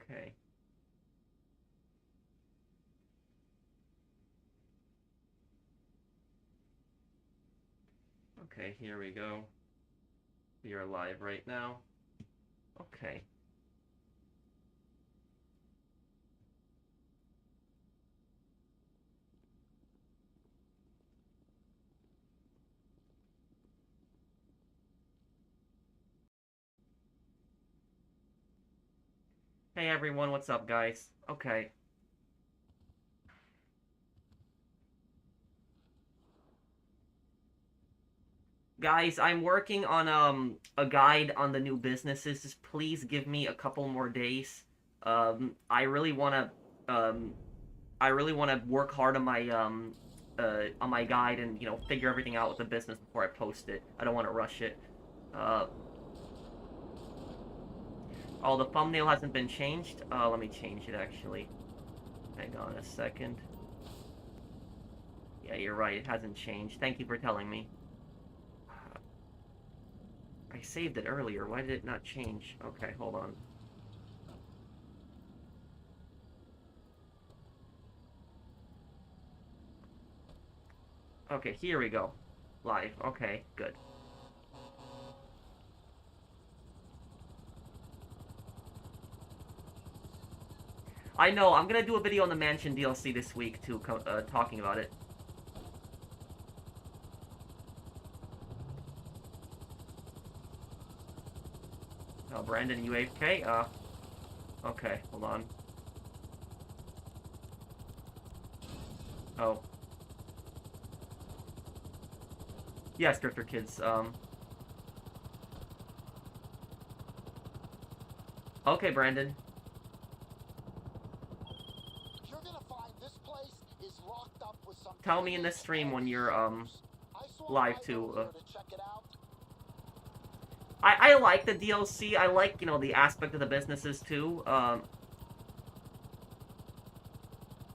Okay. Okay, here we go. We are live right now. Okay. Hey everyone, what's up, guys? Okay. Guys, I'm working on a guide on the new businesses. Just please give me a couple more days. I really wanna um I really wanna work hard on my guide and figure everything out with the business before I post it. I don't want to rush it. Uh oh, the thumbnail hasn't been changed. Let me change it actually. Hang on a second. Yeah, you're right. It hasn't changed. Thank you for telling me. I saved it earlier. Why did it not change? Okay, hold on. Okay, here we go. Live. Okay, good. I know, I'm gonna do a video on the Mansion DLC this week, too, talking about it. Oh, Brandon, you AFK? Okay, hold on. Oh. Yes, Drifter Kids, Okay, Brandon. You're gonna find this place is locked up with some Tell me in this stream when you're, live, too, I like the DLC. I like, the aspect of the businesses, too.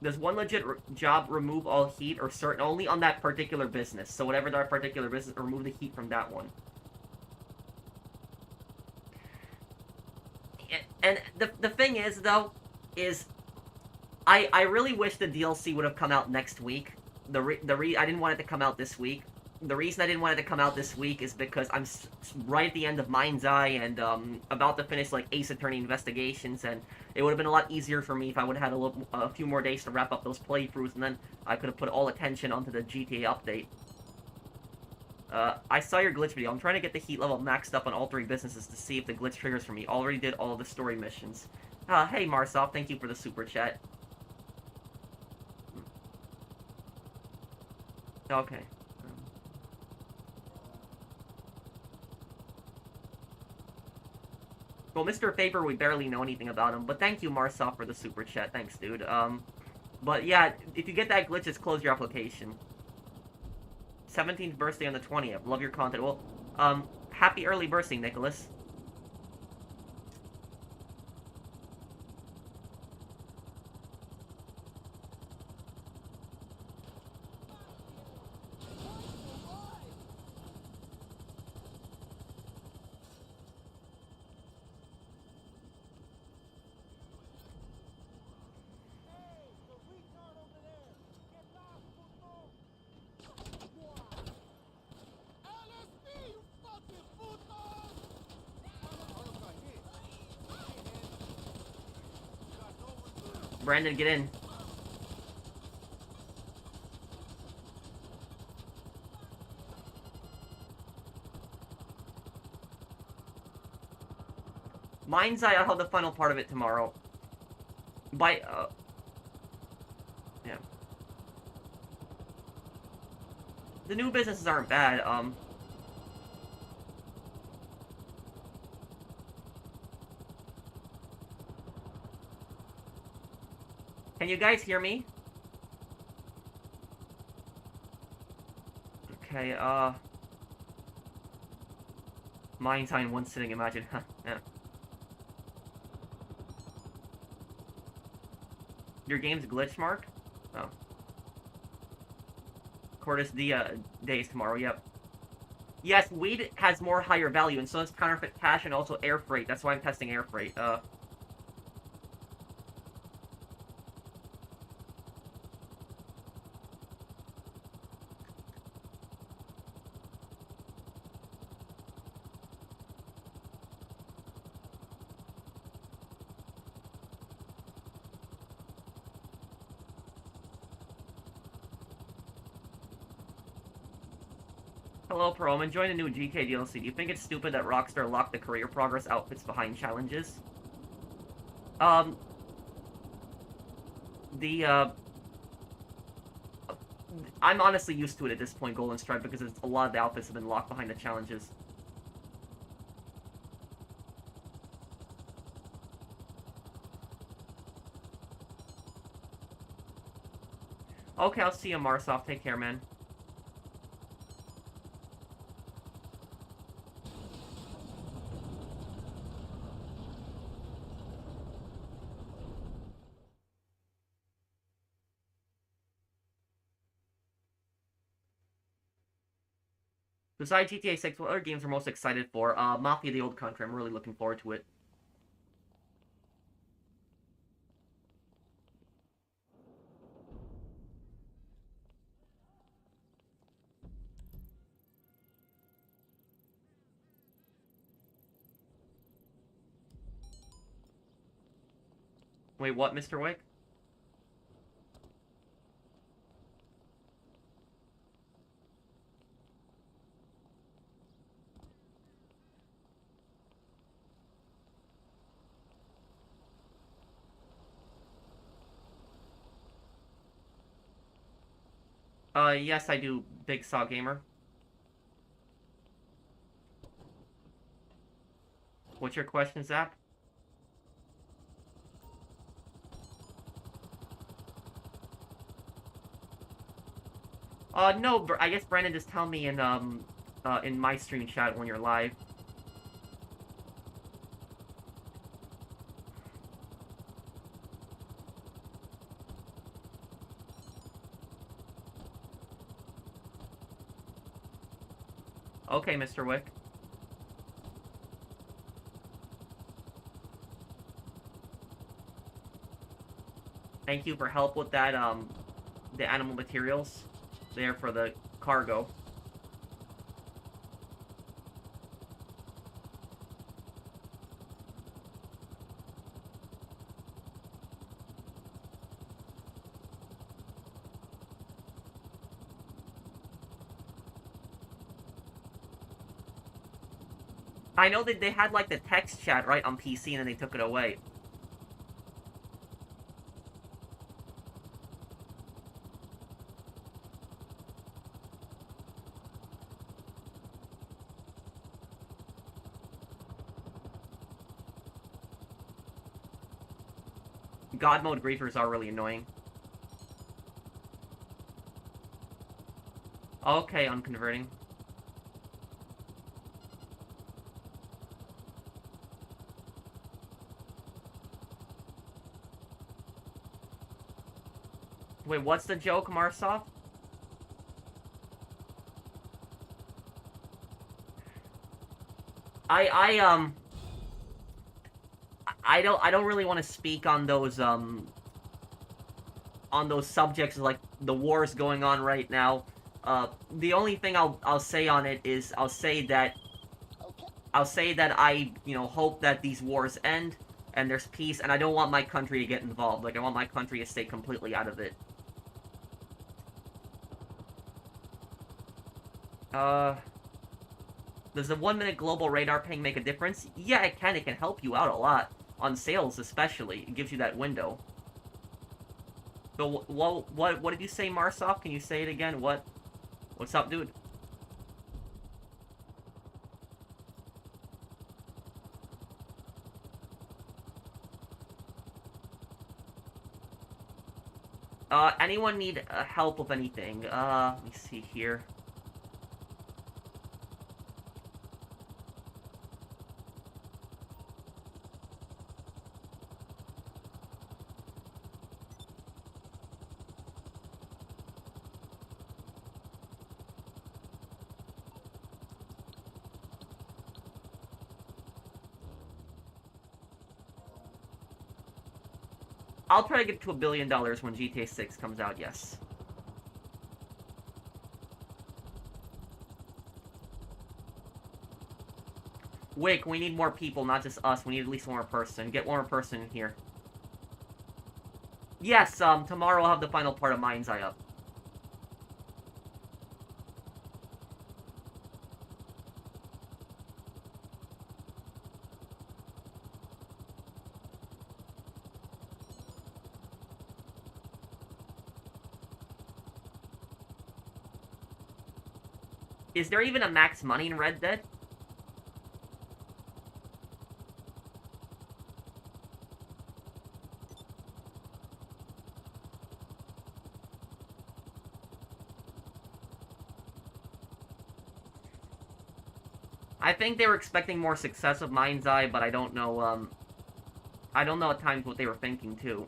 Does one legit job remove all heat or certain only on that particular business? So whatever that particular business, remove the heat from that one. And the thing is, though, is I really wish the DLC would have come out next week. I didn't want it to come out this week. The reason I didn't want it to come out this week is because I'm right at the end of Mind's Eye and about to finish like Ace Attorney Investigations, and it would have been a lot easier for me if I would have had a few more days to wrap up those playthroughs, and then I could have put all attention onto the GTA update. I saw your glitch video. I'm trying to get the heat level maxed up on all three businesses to see if the glitch triggers for me. Already did all of the story missions. Hey Marsoff, thank you for the super chat. Okay. Well, Mr. Faber, we barely know anything about him, but thank you, Marsoff, for the super chat. Thanks, dude. But yeah, if you get that glitch, just close your application. 17th birthday on the 20th. Love your content. Well, happy early birthday, Nicholas. Brandon, get in. Mind's Eye, I'll have the final part of it tomorrow. Yeah. The new businesses aren't bad, Can you guys hear me? Okay, Mind's Eye in one sitting, imagine. Yeah. Your game's glitch, Mark? Oh. Cordis days tomorrow, yep. Yes, weed has more higher value, and so does counterfeit cash and also air freight. That's why I'm testing air freight. Hello, Pro. I'm enjoying the new GK DLC. Do you think it's stupid that Rockstar locked the career progress outfits behind challenges? Um, I'm honestly used to it at this point, Golden Stripe, because a lot of the outfits have been locked behind the challenges. Okay, I'll see you, Marsoft. Take care, man. Besides GTA 6, what other games are most excited for? Mafia: The Old Country. I'm really looking forward to it. Wait, what, Mr. Wick? Yes, I do, Big Saw Gamer. What's your question, Zap? No, I guess Brandon just tell me in my stream chat when you're live. Okay, Mr. Wick. Thank you for help with that, the animal materials there for the cargo. I know that they had, like, the text chat, right, on PC, and then they took it away. God mode griefers are really annoying. Okay, unconverting. Wait, what's the joke, Marsoft? I don't really want to speak on those subjects, like the wars going on right now. The only thing I'll say on it is I'll say that I, you know, hope that these wars end and there's peace, and I don't want my country to get involved. Like, I want my country to stay completely out of it. Does the 1-minute global radar ping make a difference? Yeah, it can. It can help you out a lot. On sales, especially. It gives you that window. So, what did you say, Marsoft? Can you say it again? What's up, dude? Anyone need help with anything? Let me see here. I'll try to get to $1 billion when GTA 6 comes out, yes. Wick, we need more people, not just us. We need at least one more person. Get one more person in here. Yes, tomorrow I'll have the final part of Mind's Eye up. Is there even a max money in Red Dead? I think they were expecting more success of Mind's Eye, but I don't know, I don't know at times what they were thinking, too.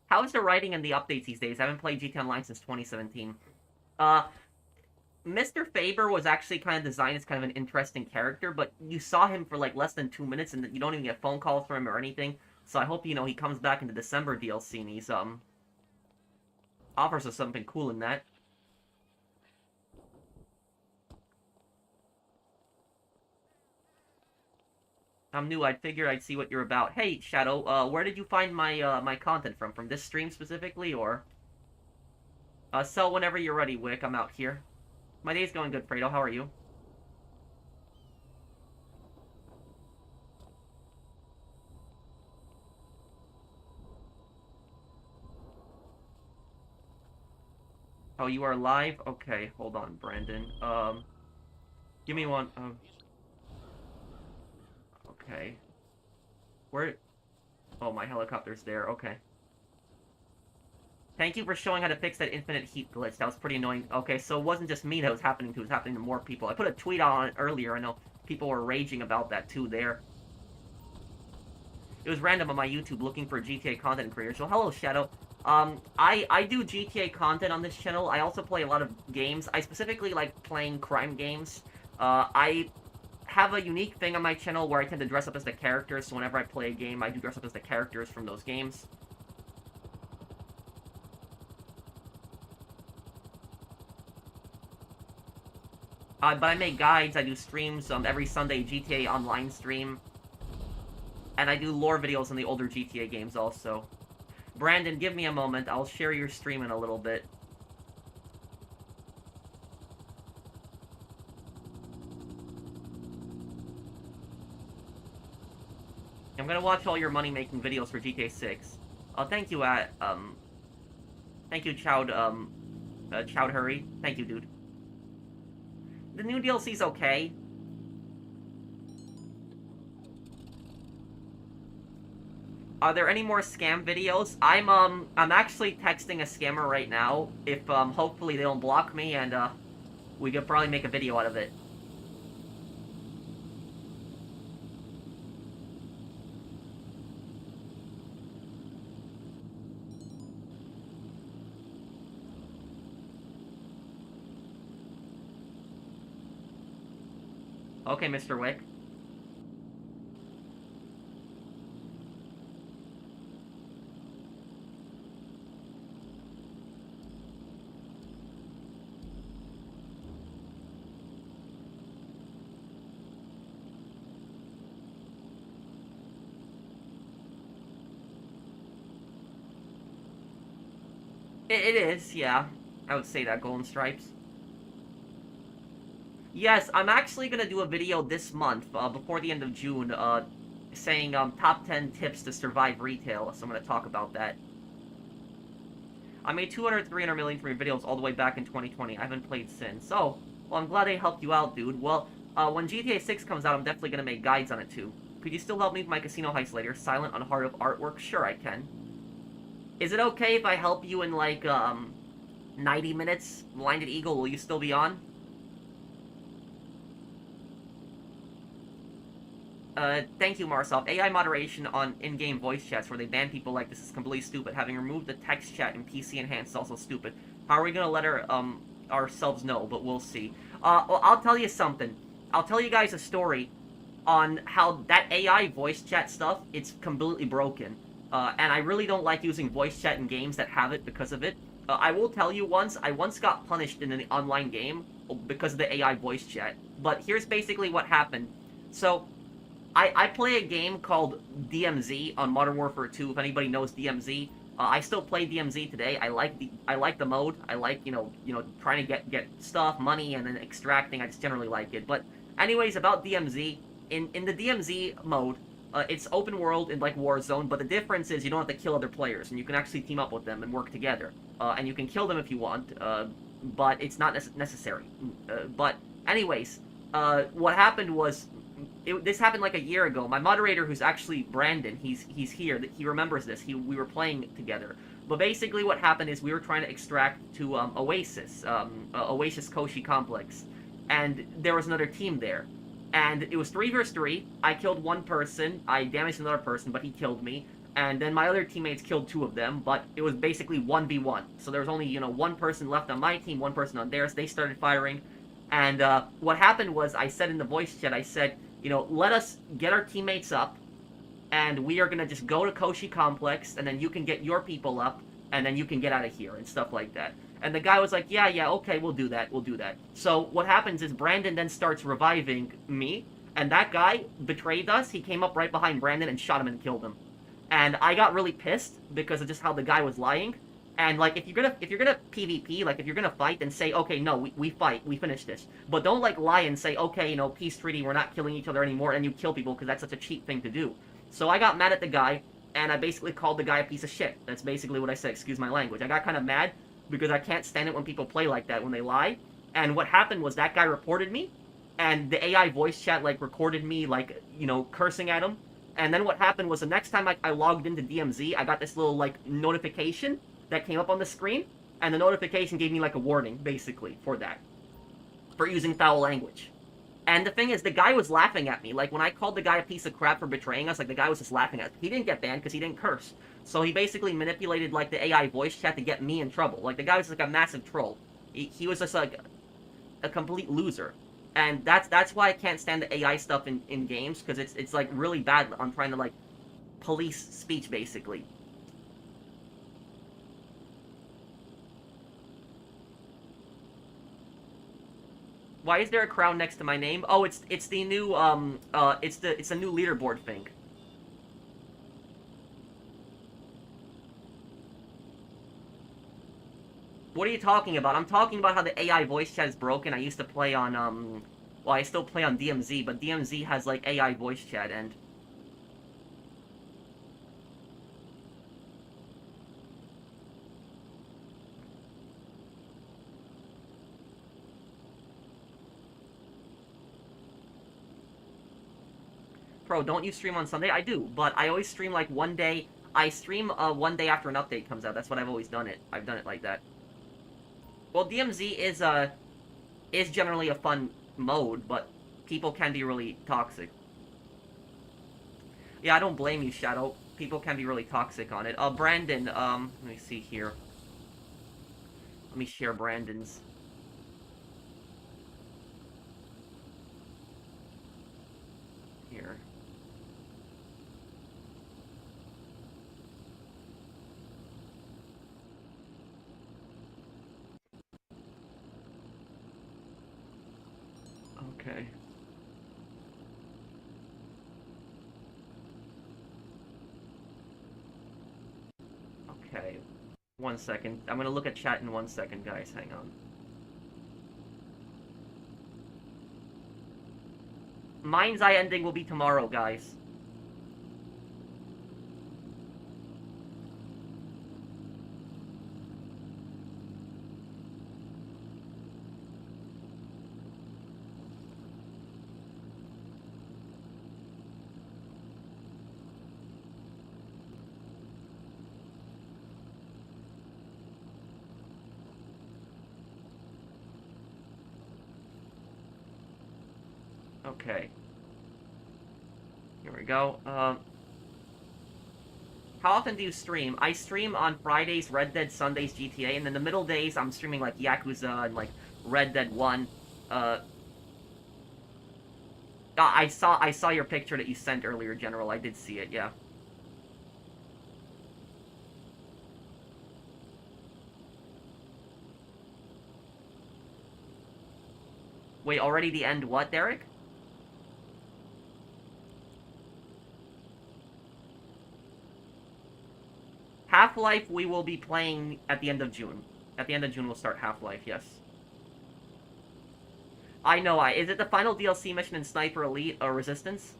How is the writing and the updates these days? I haven't played GTA Online since 2017. Uh, Mr. Faber was actually kind of designed as kind of an interesting character, but you saw him for like less than 2 minutes, and you don't even get phone calls from him or anything. So I hope, you know, he comes back in the December DLC and he's offers us something cool in that. I'm new. I figured I'd see what you're about. Hey, Shadow. Where did you find my my content from? From this stream specifically, or? Sell whenever you're ready, Wick. I'm out here. My day's going good, Fredo. How are you? Oh, you are live? Okay, hold on, Brandon. Give me one. Okay. Where? Oh, my helicopter's there. Okay. Thank you for showing how to fix that infinite heat glitch. That was pretty annoying. Okay, so it wasn't just me that was happening to. It was happening to more people. I put a tweet on it earlier. I know people were raging about that too there. It was random on my YouTube looking for GTA content creators. So hello, Shadow. I do GTA content on this channel. I also play a lot of games. I specifically like playing crime games. I have a unique thing on my channel where I tend to dress up as the characters, so whenever I play a game, I do dress up as the characters from those games. But I make guides, I do streams, every Sunday GTA Online stream. And I do lore videos on the older GTA games also. Brandon, give me a moment, I'll share your stream in a little bit. I'm gonna watch all your money-making videos for GTA 6. Thank you, thank you, Chowd Hurry. Thank you, dude. The new DLC's okay. Are there any more scam videos? I'm actually texting a scammer right now. If, hopefully they don't block me, and, we could probably make a video out of it. Okay, Mr. Wick. It is, yeah. I would say that, Golden Stripes. Yes, I'm actually gonna do a video this month, before the end of June, saying, top 10 tips to survive retail, so I'm gonna talk about that. I made 200, 300 million from your videos all the way back in 2020. I haven't played since. So, well, I'm glad I helped you out, dude. Well, when GTA 6 comes out, I'm definitely gonna make guides on it, too. Could you still help me with my casino heist later? Silent on Heart of Artwork? Sure, I can. Is it okay if I help you in, like, 90 minutes? Blinded Eagle, will you still be on? Thank you, Marsoft. AI moderation on in-game voice chats where they ban people like this is completely stupid. Having removed the text chat in PC Enhanced is also stupid. How are we gonna let ourselves know? But we'll see. Well, I'll tell you something. I'll tell you guys a story on how that AI voice chat stuff, it's completely broken. and I really don't like using voice chat in games that have it because of it. I will tell you I once got punished in an online game because of the AI voice chat. But here's basically what happened. So, I play a game called DMZ on Modern Warfare 2, if anybody knows DMZ. I still play DMZ today. I like the mode. I like, trying to get stuff, money, and then extracting. I just generally like it. But anyways, about DMZ, in the DMZ mode, it's open world in like Warzone, but the difference is you don't have to kill other players, and you can actually team up with them and work together. And you can kill them if you want, but it's not necessary. But anyways, what happened was this happened like a year ago. My moderator, who's actually Brandon, he's here. He remembers this. We were playing together. But basically, what happened is we were trying to extract to Oasis, Oasis Koshi Complex, and there was another team there, and it was 3 versus 3. I killed one person. I damaged another person, but he killed me. And then my other teammates killed 2 of them, but it was basically 1v1. So there was only, one person left on my team, one person on theirs. They started firing. And what happened was, I said in the voice chat, I said, let us get our teammates up, and we are going to just go to Koshi Complex, and then you can get your people up, and then you can get out of here, and stuff like that. And the guy was like, yeah, okay, we'll do that. So what happens is Brandon then starts reviving me, and that guy betrayed us. He came up right behind Brandon and shot him and killed him. And I got really pissed because of just how the guy was lying. And like, if you're gonna PvP, like if you're gonna fight, then say, okay, no, we fight, we finish this. But don't like lie and say, okay, peace treaty, we're not killing each other anymore, and you kill people because that's such a cheap thing to do. So I got mad at the guy, and I basically called the guy a piece of shit. That's basically what I said, excuse my language. I got kind of mad because I can't stand it when people play like that, when they lie. And what happened was that guy reported me, and the AI voice chat like recorded me like, cursing at him. And then what happened was the next time I logged into DMZ, I got this little like notification that came up on the screen, and the notification gave me like a warning, basically, for that. For using foul language. And the thing is, the guy was laughing at me. Like, when I called the guy a piece of crap for betraying us, like, the guy was just laughing at us. He didn't get banned because he didn't curse. So he basically manipulated, like, the AI voice chat to get me in trouble. Like, the guy was, like, a massive troll. He was just, like, a complete loser. And that's why I can't stand the AI stuff in games, because it's, like, really bad on trying to, like, police speech, basically. Why is there a crown next to my name? Oh, it's the new it's a new leaderboard thing. What are you talking about? I'm talking about how the AI voice chat is broken. I used to play on well, I still play on DMZ, but DMZ has like AI voice chat, and Bro, don't you stream on Sunday? I do, but I always stream like one day. I stream one day after an update comes out. That's what I've always done it. I've done it like that. Well, DMZ is generally a fun mode, but people can be really toxic. Yeah, I don't blame you, Shadow. People can be really toxic on it. Brandon, let me see here. Let me share Brandon's. Here. Okay. Okay. 1 second. I'm gonna look at chat in 1 second, guys. Hang on. Mind's Eye ending will be tomorrow, guys. Okay. Here we go. How often do you stream? I stream on Fridays, Red Dead, Sundays, GTA, and then the middle days I'm streaming like Yakuza and like Red Dead 1. I saw your picture that you sent earlier, General. I did see it, yeah. Wait, already the end what, Derek? Half-Life we will be playing at the end of June. At the end of June we'll start Half-Life, yes. I know, is it the final DLC mission in Sniper Elite or Resistance?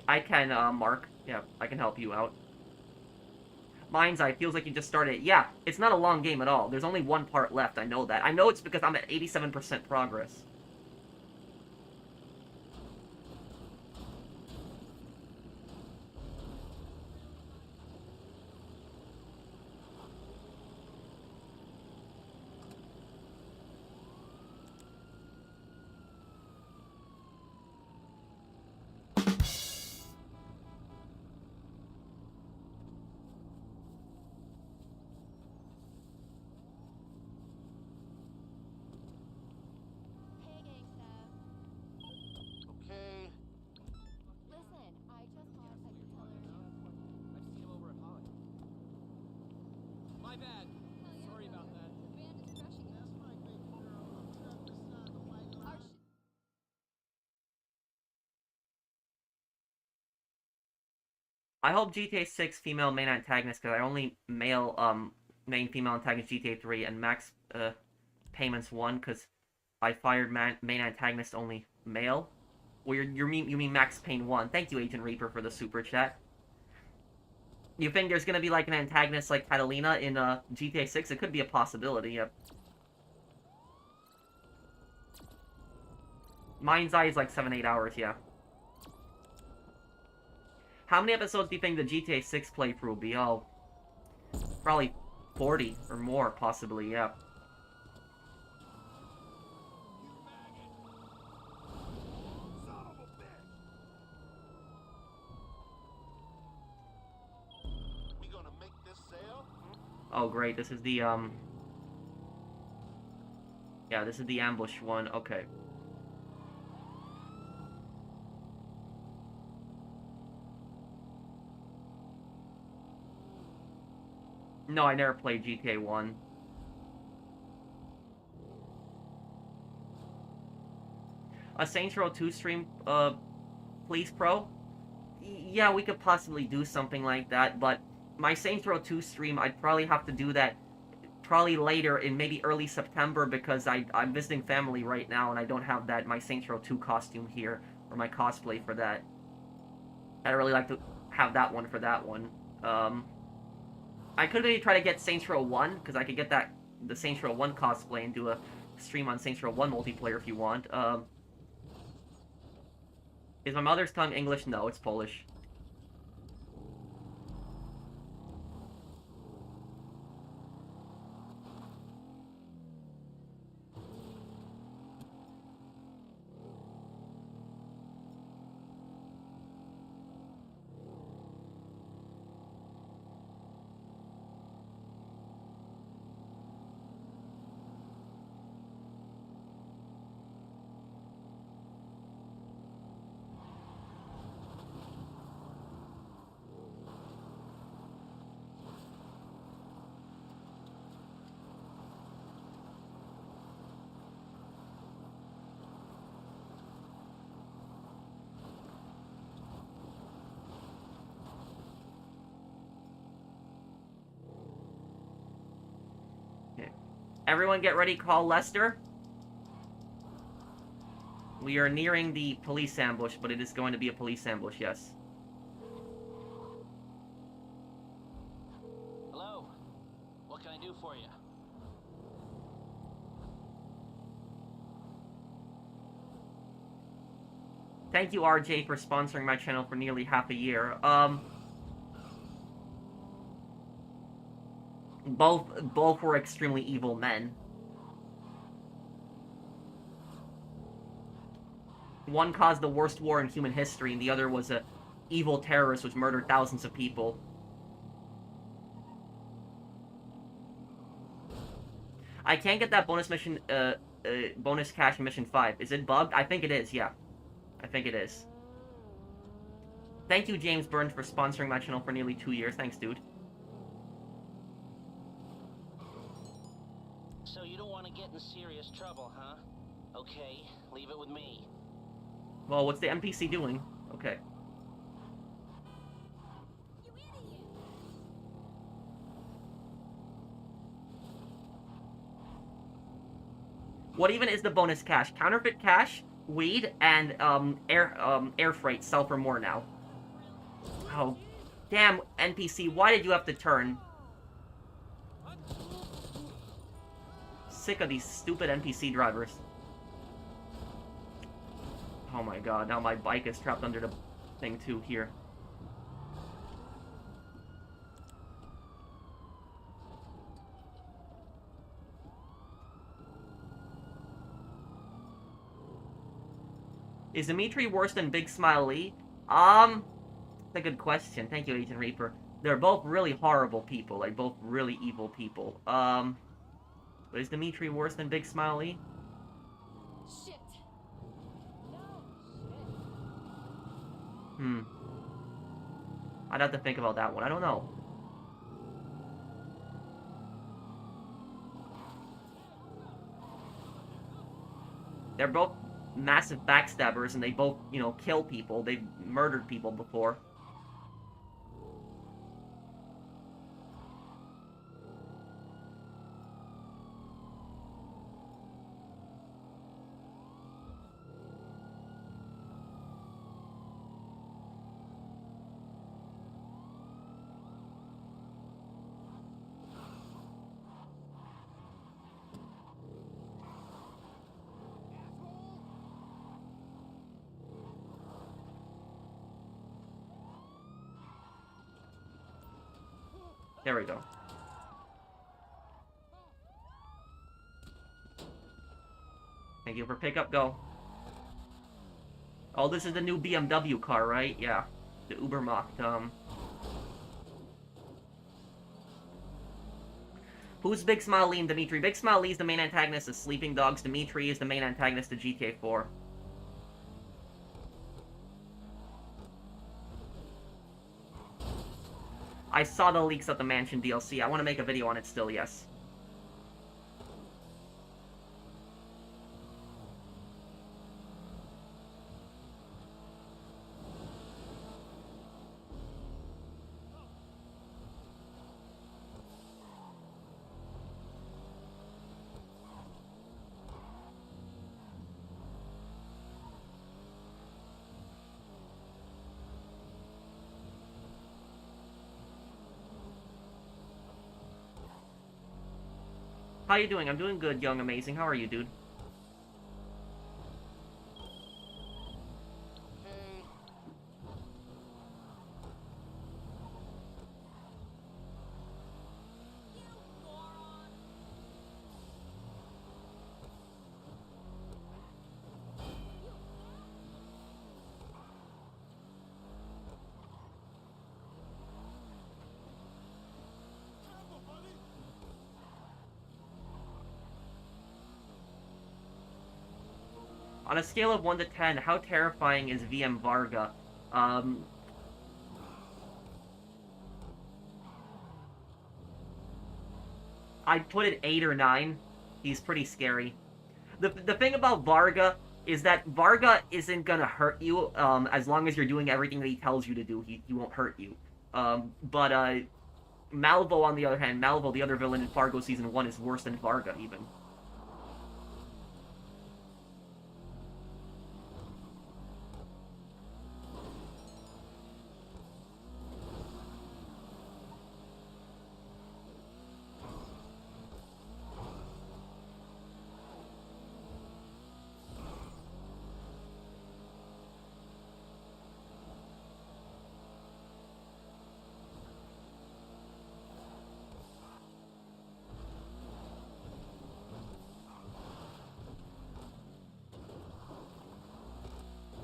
I can, Mark. Yeah, I can help you out. Mind's Eye feels like you just started it. Yeah, it's not a long game at all. There's only one part left, I know that. I know it's because I'm at 87% progress. Okay. Listen, I just thought I could tell her. I've seen him over at Holly. My bad. Sorry about that. The band is crushing it. That's right, baby girl. Step aside the white Our line. I hope GTA 6 female main antagonist, because I only main female antagonist GTA 3 and max payments 1, because I fired main antagonist only male. Well, you mean Max Payne 1. Thank you, Agent Reaper, for the super chat. You think there's gonna be like an antagonist like Catalina in GTA 6? It could be a possibility, yep. Mind's Eye is like 7-8 hours, yeah. How many episodes do you think the GTA 6 playthrough will be? Oh, probably 40 or more, possibly, yeah. We gonna make this sale? Oh, great, this is the, yeah, this is the ambush one, okay. No, I never played GTA 1. A Saints Row 2 stream, please, Pro? Yeah, we could possibly do something like that, but my Saints Row 2 stream, I'd probably have to do that probably later in maybe early September, because I'm visiting family right now and I don't have my Saints Row 2 costume here, or my cosplay for that. I'd really like to have that one for that one. I could maybe try to get Saints Row 1, because I could get the Saints Row 1 cosplay and do a stream on Saints Row 1 multiplayer if you want. Is my mother's tongue English? No, it's Polish. Everyone get ready, call Lester. We are nearing the police ambush, but it is going to be a police ambush, yes. Hello. What can I do for you? Thank you, RJ, for sponsoring my channel for nearly half a year. Both were extremely evil men. One caused the worst war in human history, and the other was a evil terrorist which murdered thousands of people. I can't get that bonus mission bonus cash mission 5. Is it bugged? I think it is, yeah. I think it is. Thank you, James Burns, for sponsoring my channel for nearly 2 years. Thanks, dude. So you don't want to get in serious trouble, huh? Okay, leave it with me. Well, what's the NPC doing? Okay. What even is the bonus cash? Counterfeit cash, weed, and air freight sell for more now. Oh, damn, NPC, why did you have to turn? Sick of these stupid NPC drivers. Oh my god, now my bike is trapped under the thing too, here. Is Dimitri worse than Big Smile Lee? That's a good question. Thank you, Agent Reaper. They're both really horrible people, like both really evil people. But is Dimitri worse than Big Smile Lee? Shit. No. Shit. I'd have to think about that one. I don't know. They're both massive backstabbers, and they both, you know, kill people. They've murdered people before. There we go. Thank you for pickup, go. Oh, this is the new BMW car, right? Yeah. The Ubermacht, Who's Big Smile Lee and Dimitri? Big Smile Lee is the main antagonist of Sleeping Dogs. Dimitri is the main antagonist of GTA 4. I saw the leaks of the Mansion DLC. I want to make a video on it still, yes. How you doing? I'm doing good, young amazing. How are you, dude? Okay. On a scale of 1 to 10, how terrifying is VM Varga? I'd put it 8 or 9. He's pretty scary. The thing about Varga is that Varga isn't gonna hurt you, as long as you're doing everything that he tells you to do. He won't hurt you. But Malvo, on the other hand, Malvo, the other villain in Fargo Season 1, is worse than Varga, even.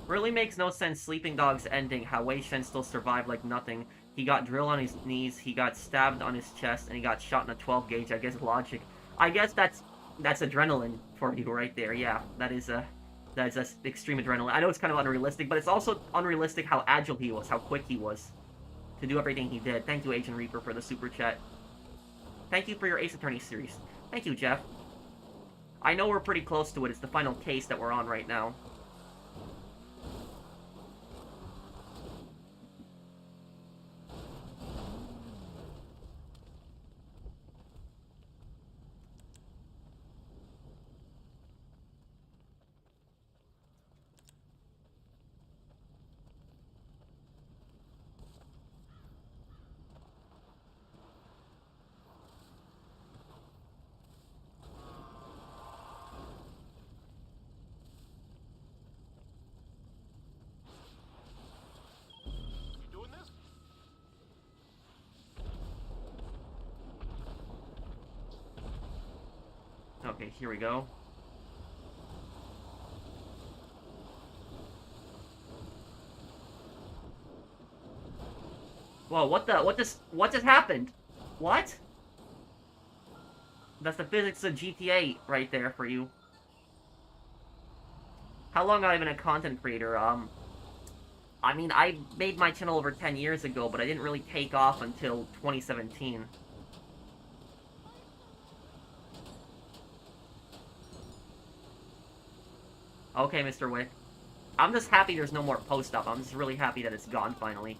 Really makes no sense Sleeping Dogs ending, how Wei Shen still survived like nothing. He got drilled on his knees, he got stabbed on his chest, and he got shot in a 12 gauge. I guess logic. I guess that's That's adrenaline for you right there. Yeah, that is extreme adrenaline. I know it's kind of unrealistic, but it's also unrealistic how agile he was, how quick he was to do everything he did. Thank you, Agent Reaper, for the super chat. Thank you for your Ace Attorney series. Thank you, Jeff. I know we're pretty close to it. It's the final case that we're on right now. Okay, here we go. Whoa, what just happened? What? That's the physics of GTA right there for you. How long have I been a content creator? I mean, I made my channel over 10 years ago, but I didn't really take off until 2017. Okay, Mr. Wick. I'm just happy there's no more post-up. I'm just really happy that it's gone, finally.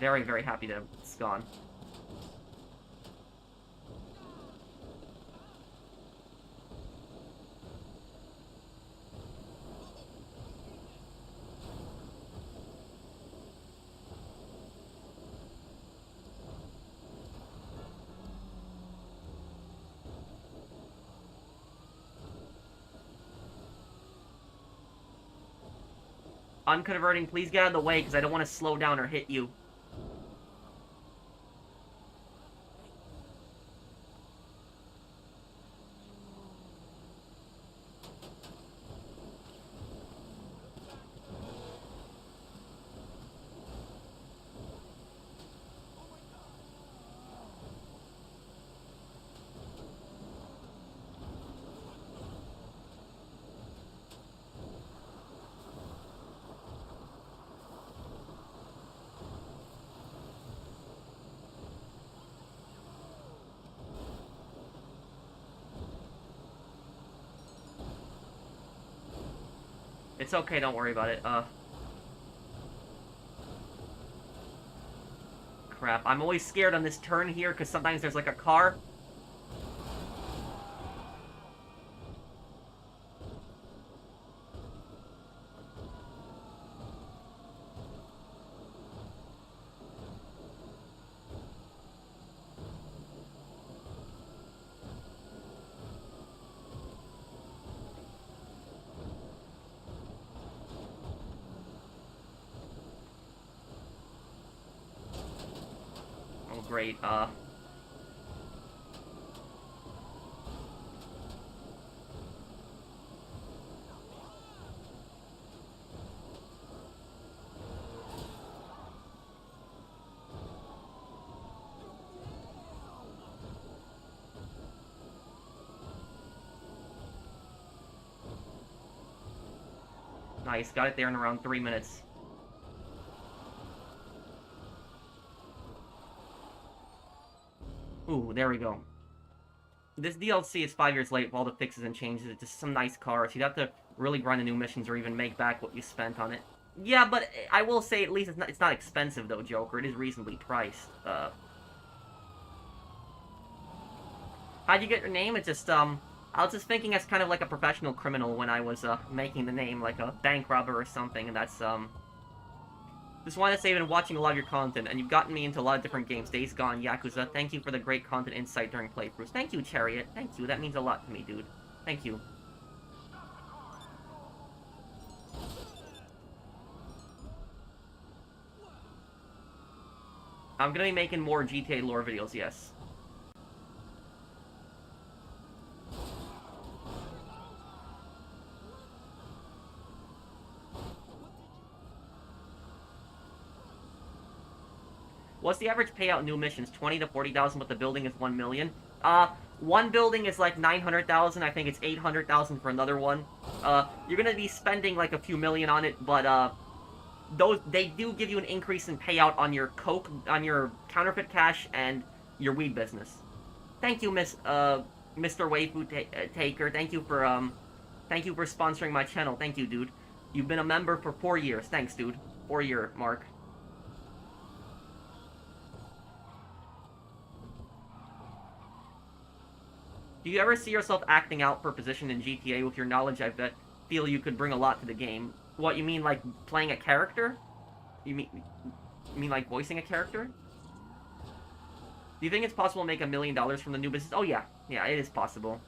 Very, very happy that it's gone. Unconverting, please get out of the way, because I don't want to slow down or hit you. It's okay, don't worry about it. Crap. I'm always scared on this turn here, because sometimes there's like a car. Great, nice, got it there in around 3 minutes. Ooh, there we go. This DLC is 5 years late with all the fixes and changes. It's just some nice cars. You'd have to really grind the new missions or even make back what you spent on it. Yeah, but I will say at least it's not expensive though, Joker. It is reasonably priced. How'd you get your name? It's just, I was just thinking as kind of like a professional criminal when I was, making the name, like a bank robber or something, and that's, just wanted to say I've been watching a lot of your content, and you've gotten me into a lot of different games. Days Gone, Yakuza, thank you for the great content insight during playthroughs. Thank you, Chariot. Thank you, that means a lot to me, dude. Thank you. I'm gonna be making more GTA lore videos, yes. What's the average payout in new missions? 20 to 40,000, but the building is 1 million? one building is like 900,000. I think it's 800,000 for another one. You're gonna be spending like a few million on it, but they do give you an increase in payout on your counterfeit cash and your weed business. Thank you, Mr. Waifu Taker. Thank you for sponsoring my channel. Thank you, dude. You've been a member for 4 years. Thanks, dude. 4-year mark. Do you ever see yourself acting out for a position in GTA? With your knowledge, I feel you could bring a lot to the game. What, you mean like playing a character? You mean like voicing a character? Do you think it's possible to make $1 million from the new business? Oh yeah. Yeah, it is possible.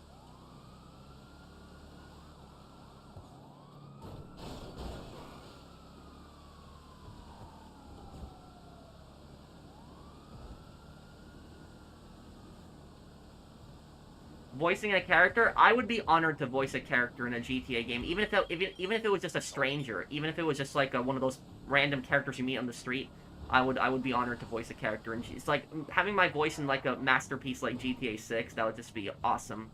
Voicing a character, I would be honored to voice a character in a GTA game, even if it was just a stranger, even if it was just like one of those random characters you meet on the street. I would be honored to voice a character, and it's like having my voice in like a masterpiece like GTA 6. That would just be awesome.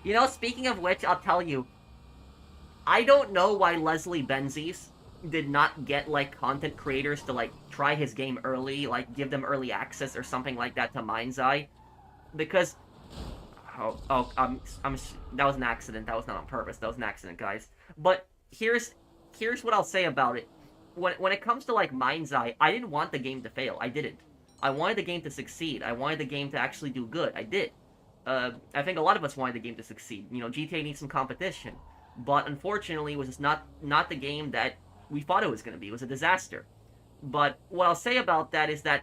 You know, speaking of which, I'll tell you, I don't know why Leslie Benzies did not get like content creators to like try his game early, like give them early access or something like that to Mind's Eye, because that was an accident. That was not on purpose. That was an accident, guys. But here's what I'll say about it. When it comes to like Mind's Eye, I didn't want the game to fail. I didn't. I wanted the game to succeed. I wanted the game to actually do good. I did. I think a lot of us wanted the game to succeed. You know, GTA needs some competition, but unfortunately, it was just not the game that we thought it was going to be. It was a disaster. But what I'll say about that is that,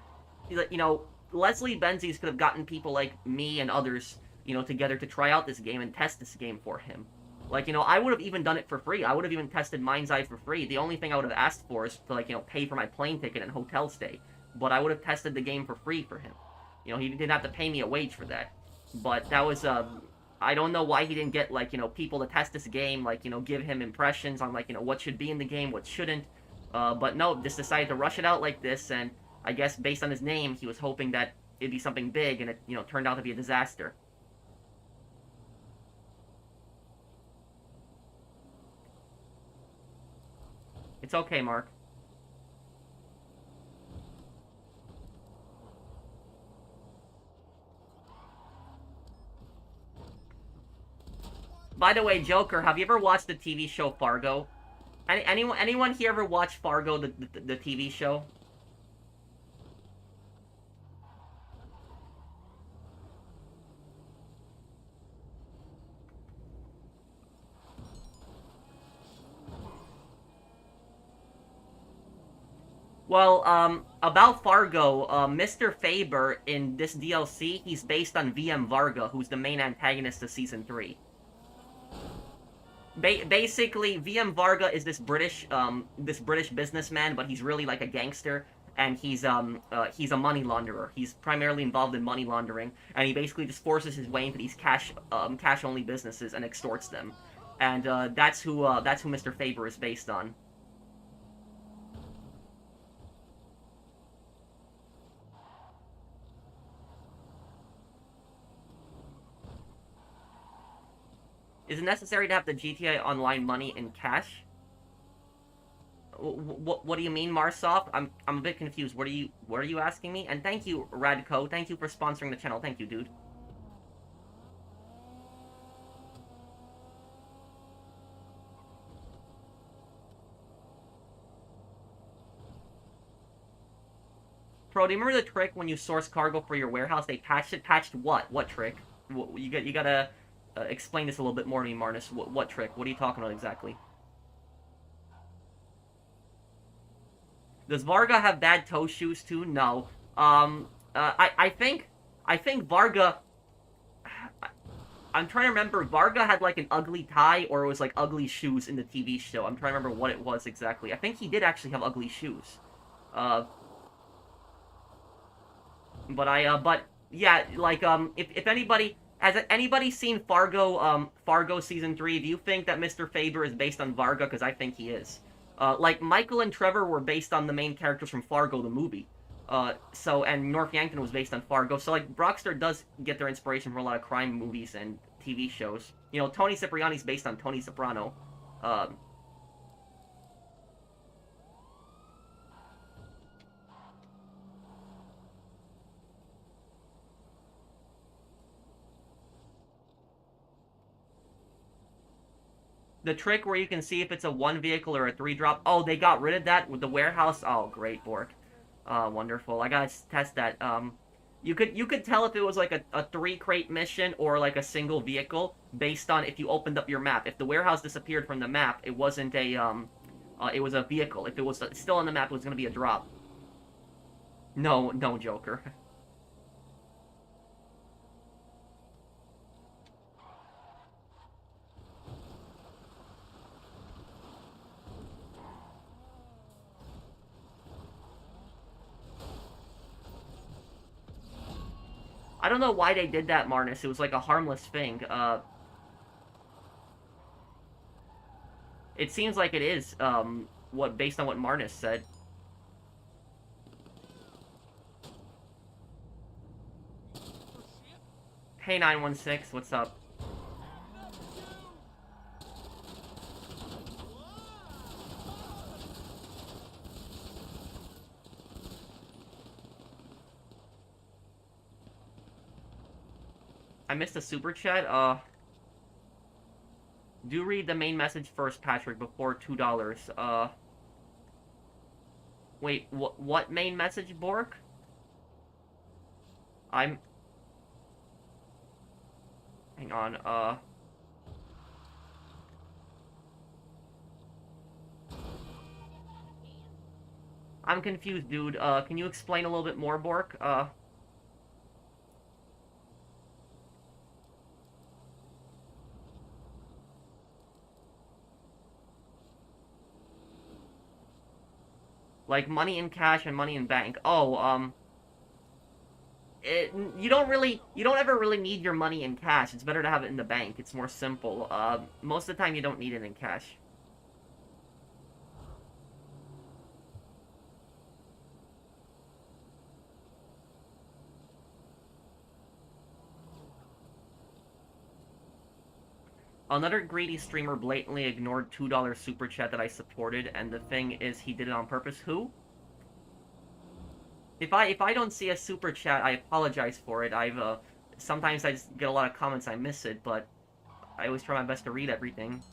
you know, Leslie Benzies could have gotten people like me and others, you know, together to try out this game and test this game for him. Like, you know, I would have even done it for free. I would have even tested Mind's Eye for free. The only thing I would have asked for is to, like, you know, pay for my plane ticket and hotel stay. But I would have tested the game for free for him. You know, he didn't have to pay me a wage for that. But that was, I don't know why he didn't get, like, you know, people to test this game, like, you know, give him impressions on, like, you know, what should be in the game, what shouldn't. But no, just decided to rush it out like this, and I guess based on his name, he was hoping that it'd be something big, and it, you know, turned out to be a disaster. It's okay, Mark. By the way, Joker, have you ever watched the TV show Fargo? Anyone here ever watch Fargo, the TV show? Well, about Fargo, Mr. Faber in this DLC, he's based on VM Varga, who's the main antagonist of Season 3. Basically, VM Varga is this British businessman, but he's really like a gangster, and he's a money launderer. He's primarily involved in money laundering, and he basically just forces his way into these cash-only businesses and extorts them. And that's who Mr. Faber is based on. Is it necessary to have the GTA Online money in cash? What do you mean, Marsoft? I'm a bit confused. What are you asking me? And thank you, Radco. Thank you for sponsoring the channel. Thank you, dude. Pro, do you remember the trick when you source cargo for your warehouse? They patched it. Patched what? What trick? You gotta explain this a little bit more to me, Marnus. What trick? What are you talking about exactly? Does Varga have bad toe shoes too? No. I think Varga. I'm trying to remember. Varga had like an ugly tie, or it was like ugly shoes in the TV show. I'm trying to remember what it was exactly. I think he did actually have ugly shoes. But yeah, like if anybody. Has anybody seen Fargo Season 3? Do you think that Mr. Faber is based on Varga? Because I think he is. Like, Michael and Trevor were based on the main characters from Fargo, the movie. So, and North Yankton was based on Fargo. So, like, Rockstar does get their inspiration from a lot of crime movies and TV shows. You know, Tony Cipriani's based on Tony Soprano. Um, the trick where you can see if it's a 1 vehicle or a 3 drop. Oh, they got rid of that with the warehouse. Oh, great, Bork. Wonderful. I gotta test that. You could tell if it was like a 3 crate mission or like a single vehicle based on if you opened up your map. If the warehouse disappeared from the map, it wasn't a it was a vehicle. If it was still on the map, it was gonna be a drop. No, no, Joker. I don't know why they did that, Marnus. It was like a harmless thing. It seems like it is, what based on what Marnus said. Hey, 916, what's up? I missed a super chat. Do read the main message first, Patrick, before $2. Wait, what main message, Bork? Hang on, I'm confused, dude. Can you explain a little bit more, Bork? Like money in cash and money in bank. Oh, you don't ever really need your money in cash. It's better to have it in the bank. It's more simple. Most of the time you don't need it in cash. Another greedy streamer blatantly ignored $2 super chat that I supported, and the thing is, he did it on purpose. Who? If I don't see a super chat, I apologize for it. Sometimes I just get a lot of comments, I miss it, but I always try my best to read everything.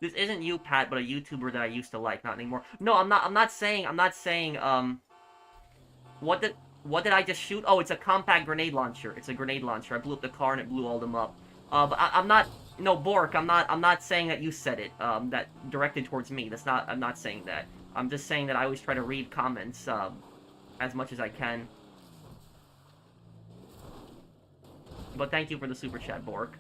This isn't you, Pat, but a YouTuber that I used to like, not anymore. No, I'm not saying, what did I just shoot? Oh, it's a compact grenade launcher. It's a grenade launcher. I blew up the car and it blew all them up. But I'm not, no, Bork, I'm not saying that you said it, that directed towards me. I'm not saying that. I'm just saying that I always try to read comments, as much as I can. But thank you for the super chat, Bork.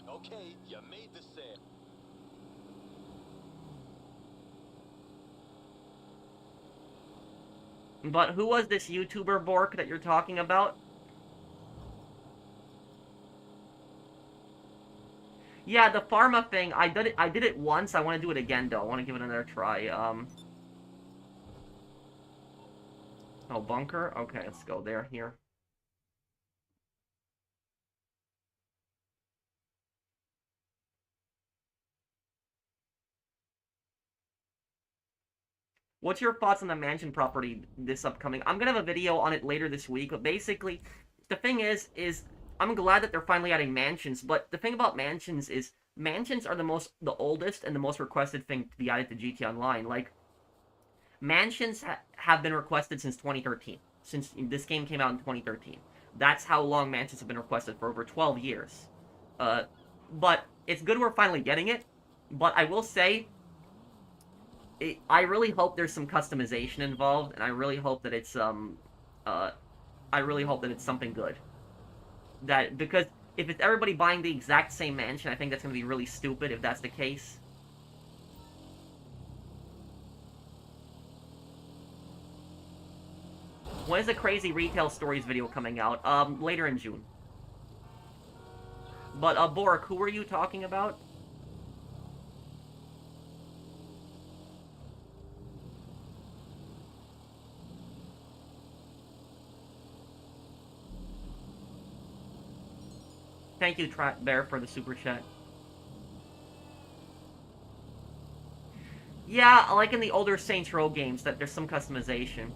Okay, you made the sale. But who was this YouTuber, Bork, that you're talking about? Yeah, the pharma thing, I did it once. I want to do it again, though. I want to give it another try. Oh, bunker? Okay, let's go there, here. What's your thoughts on the mansion property this upcoming? I'm gonna have a video on it later this week, but basically, the thing is I'm glad that they're finally adding mansions, but the thing about mansions is mansions are the oldest and the most requested thing to be added to GTA Online. Like, mansions have been requested since 2013. Since this game came out in 2013. That's how long mansions have been requested, for over 12 years. But it's good we're finally getting it. But I will say, I really hope there's some customization involved, and I really hope that it's something good. Because if it's everybody buying the exact same mansion, I think that's gonna be really stupid if that's the case. When is the Crazy Retail Stories video coming out? Later in June. But, Bork, who were you talking about? Thank you, Bear, for the super chat. Yeah, like in the older Saints Row games, that there's some customization.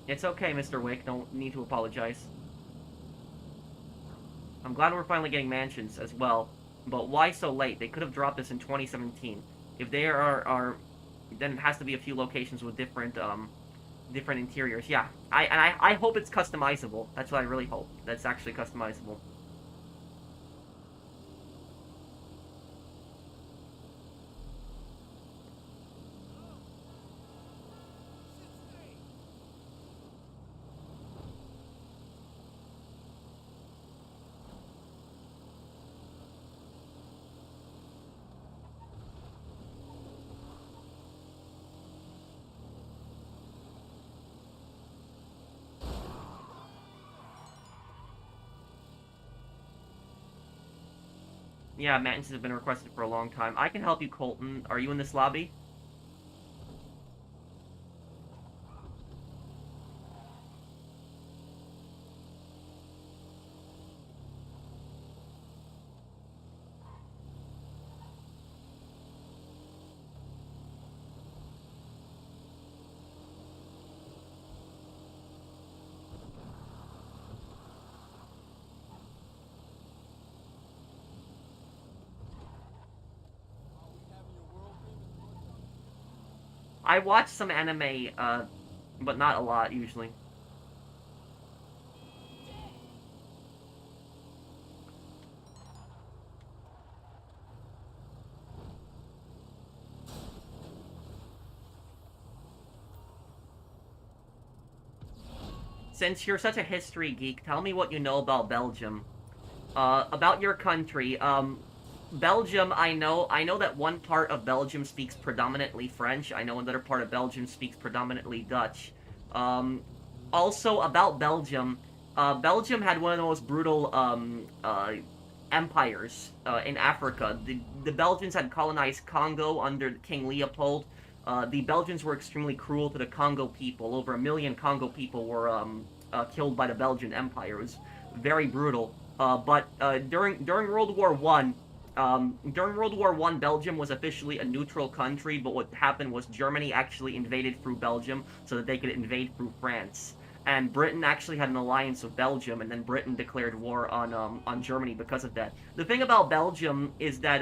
It's okay, Mr. Wick. Don't need to apologize. I'm glad we're finally getting mansions as well. But why so late? They could have dropped this in 2017. If they are then it has to be a few locations with different interiors. Yeah, I hope it's customizable. That's what I really hope. That's actually customizable. Yeah, mansions have been requested for a long time. I can help you, Colton. Are you in this lobby? I watch some anime, but not a lot, usually. Since you're such a history geek, tell me what you know about Belgium. About your country, Belgium, I know that one part of Belgium speaks predominantly French. I know another part of Belgium speaks predominantly Dutch. Also, about Belgium, Belgium had one of the most brutal empires in Africa. The Belgians had colonized Congo under King Leopold. The Belgians were extremely cruel to the Congo people. Over 1 million Congo people were killed by the Belgian Empire. It was very brutal. But during World War One, Belgium was officially a neutral country. But what happened was Germany actually invaded through Belgium so that they could invade through France. And Britain actually had an alliance with Belgium, and then Britain declared war on Germany because of that. The thing about Belgium is that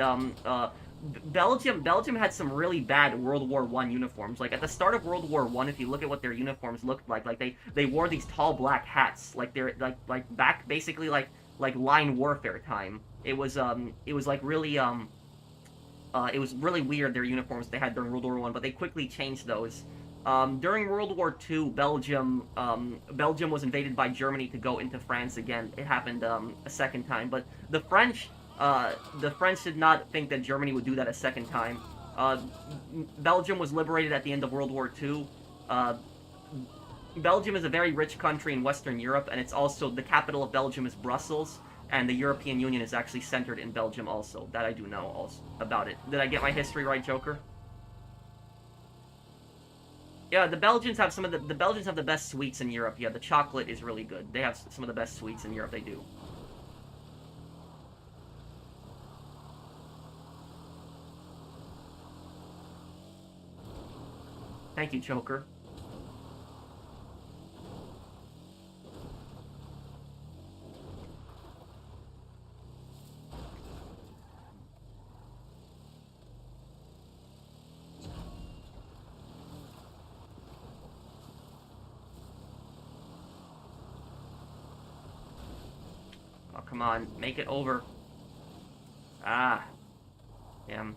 Belgium had some really bad World War I uniforms. Like at the start of World War I, if you look at what their uniforms looked like they wore these tall black hats, like they're like back basically like line warfare time. It was like really it was really weird, their uniforms they had during World War I, but they quickly changed those. During World War II, Belgium was invaded by Germany to go into France again. It happened a second time, but the French did not think that Germany would do that a second time. Belgium was liberated at the end of World War II. Belgium is a very rich country in Western Europe, and it's also the capital of Belgium is Brussels, and the European Union is actually centered in Belgium also. That I do know also about it. Did I get my history right, Joker? Yeah, the Belgians have the Belgians have the best sweets in Europe. Yeah, the chocolate is really good. They have some of the best sweets in Europe. They do. Thank you, Joker. Come on, make it over. Ah. Damn.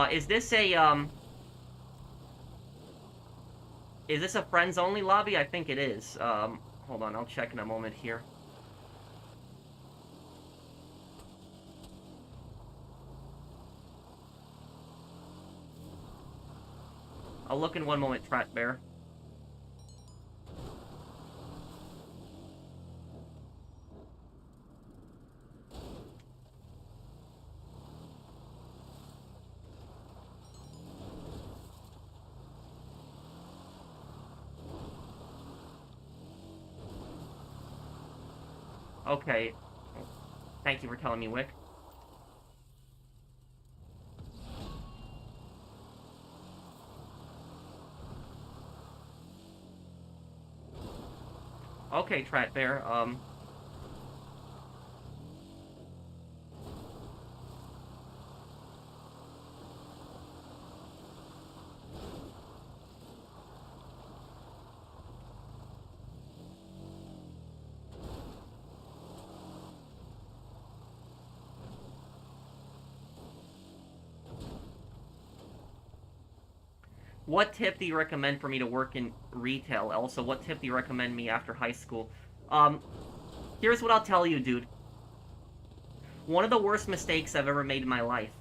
Is this a friends only lobby? I think it is. Hold on, I'll check in a moment here. I'll look in one moment, Trat Bear. Okay. Thank you for telling me, Wick. Okay, Trat Bear, what tip do you recommend for me to work in retail? Also, what tip do you recommend me after high school? Here's what I'll tell you, dude. One of the worst mistakes I've ever made in my life,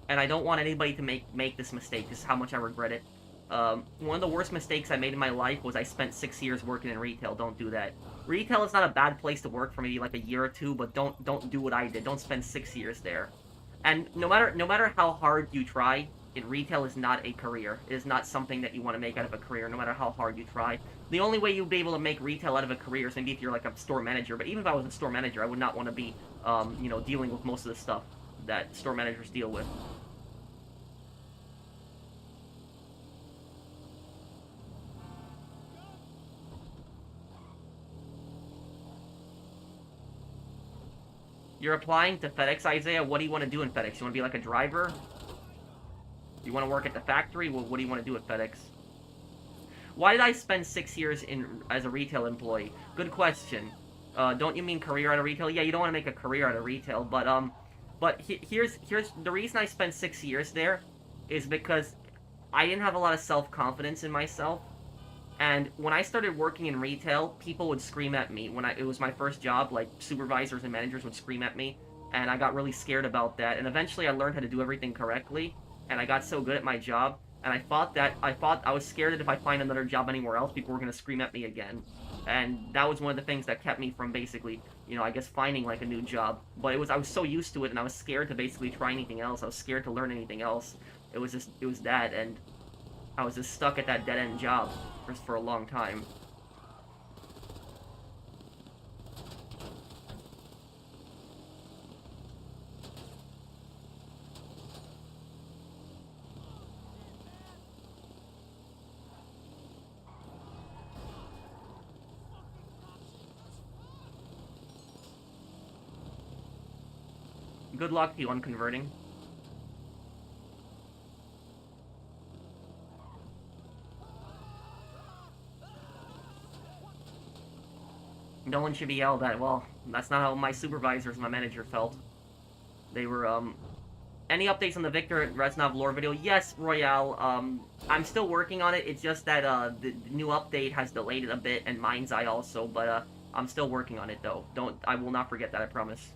and I don't want anybody to make this mistake, this is how much I regret it. One of the worst mistakes I made in my life was I spent 6 years working in retail. Don't do that. Retail is not a bad place to work for maybe like a year or two, but don't do what I did. Don't spend 6 years there. And no matter how hard you try, retail is not a career. It is not something that you want to make out of a career, no matter how hard you try. The only way you'll be able to make retail out of a career is maybe if you're like a store manager. But even if I was a store manager, I would not want to be, you know, dealing with most of the stuff that store managers deal with. You're applying to FedEx, Isaiah? What do you want to do in FedEx? You want to be like a driver? You want to work at the factory? Well, what do you want to do at FedEx? Why did I spend 6 years as a retail employee? Good question. Don't you mean career out of retail? Yeah, you don't want to make a career out of retail, but here's the reason I spent 6 years there is because I didn't have a lot of self-confidence in myself. And when I started working in retail, people would scream at me. It was my first job, like supervisors and managers would scream at me, and I got really scared about that. And eventually I learned how to do everything correctly, and I got so good at my job, and I was scared that if I find another job anywhere else, people were going to scream at me again. And that was one of the things that kept me from basically, you know, I guess finding like a new job. But I was so used to it, and I was scared to basically try anything else. I was scared to learn anything else. It was that, and I was just stuck at that dead-end job for a long time. Good luck to you on converting. No one should be yelled at. Well, that's not how my supervisors and my manager felt. They were, Any updates on the Victor Reznov lore video? Yes, Royale, I'm still working on it. It's just that, the new update has delayed it a bit, and Mind's Eye also, but, I'm still working on it, though. I will not forget that, I promise.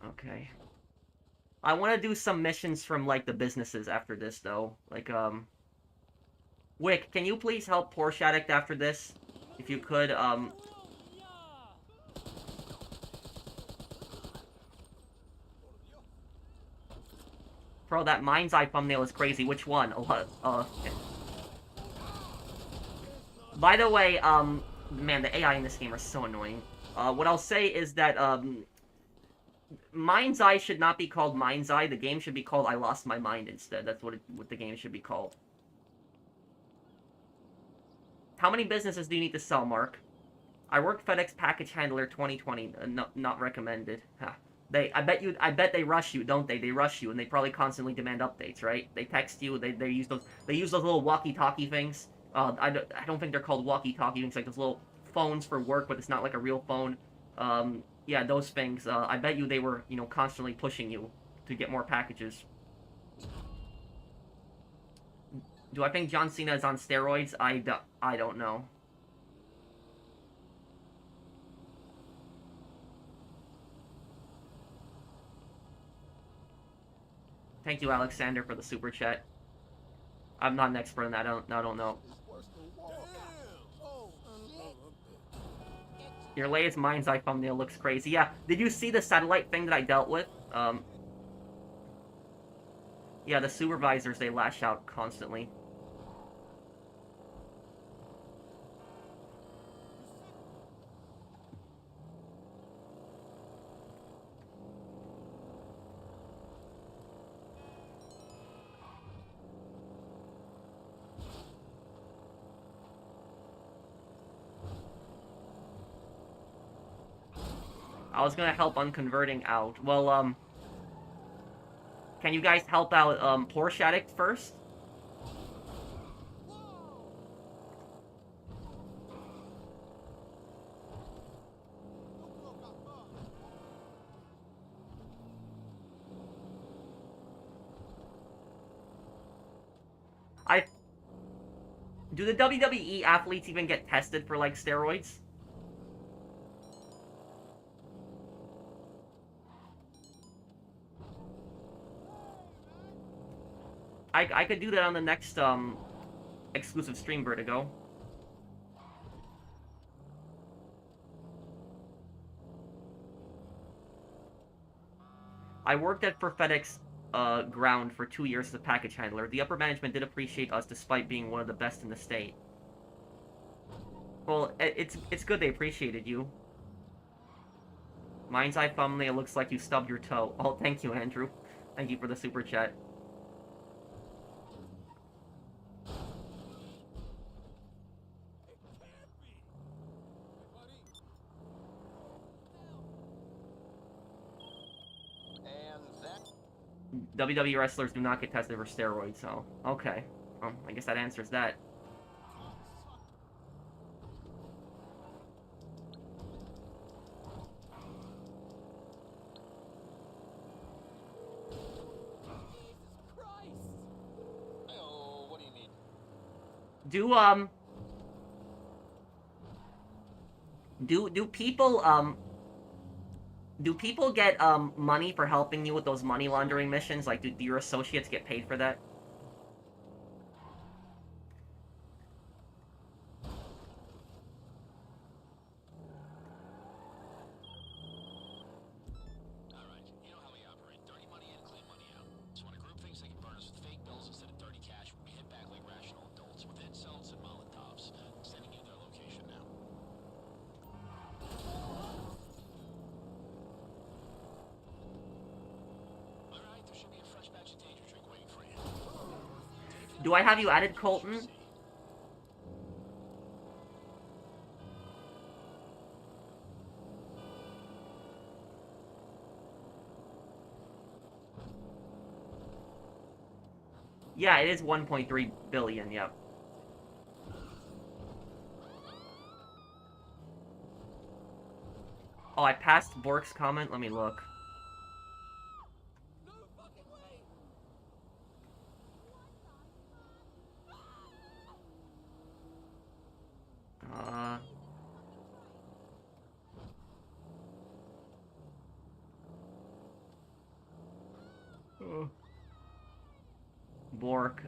Okay. I want to do some missions from, like, the businesses after this, though. Like, Wick, can you please help Porsche Addict after this? If you could, Bro, that Mind's Eye thumbnail is crazy. Which one? By the way, man, the AI in this game are so annoying. What I'll say is that, Mind's Eye should not be called Mind's Eye. The game should be called I Lost My Mind instead. That's what the game should be called. How many businesses do you need to sell, Mark? I worked FedEx package handler 2020. Not recommended. Huh. I bet they rush you, don't they? They rush you, and they probably constantly demand updates, right? They text you. They use those little walkie-talkie things. I don't think they're called walkie-talkie things, like those little phones for work, but it's not like a real phone. Yeah, those things. I bet you they were, constantly pushing you to get more packages. Do I think John Cena is on steroids? I don't know. Thank you, Alexander, for the super chat. I'm not an expert in that. I don't know. Your latest mind's eye thumbnail looks crazy. Yeah. Did you see the satellite thing that I dealt with? Yeah, the supervisors, they lash out constantly. I was gonna help on converting out. Well, can you guys help out, Porsche Addict first? Do the WWE athletes even get tested for, like, steroids? I could do that on the next, exclusive stream, Vertigo. I worked for FedEx ground for 2 years as a package handler. The upper management did appreciate us despite being one of the best in the state. Well, it's good they appreciated you. Mind's eye thumbnail looks like you stubbed your toe. Oh, thank you, Andrew. Thank you for the super chat. WWE wrestlers do not get tested for steroids, so okay. Well, I guess that answers that. What do you need? Do people get money for helping you with those money laundering missions? Like, do your associates get paid for that? Alright, you know how we operate. Dirty money in, clean money out. So when a group thinks they can burn us with fake bills instead of dirty cash, we hit back like rational adults with insults and molotovs. Sending you their location now. Alright, there should be a fresh batch of danger drink waiting for you. Do I have you added, Colton? Yeah, it is 1.3 billion, yep. Oh, I passed Bork's comment? Let me look. Bork,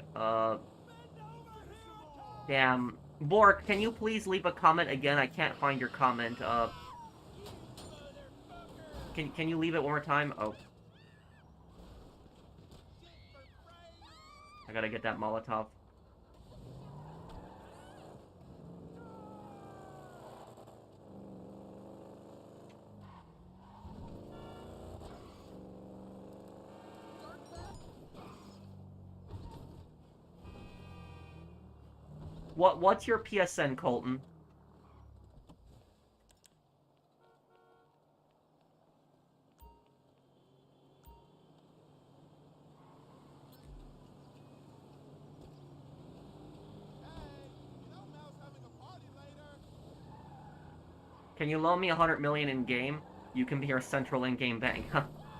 damn. Bork, can you please leave a comment again? I can't find your comment. Can you leave it one more time? Oh. I gotta get that Molotov. What's your PSN, Colton? Can you loan me 100 million in game? You can be our central in-game bank.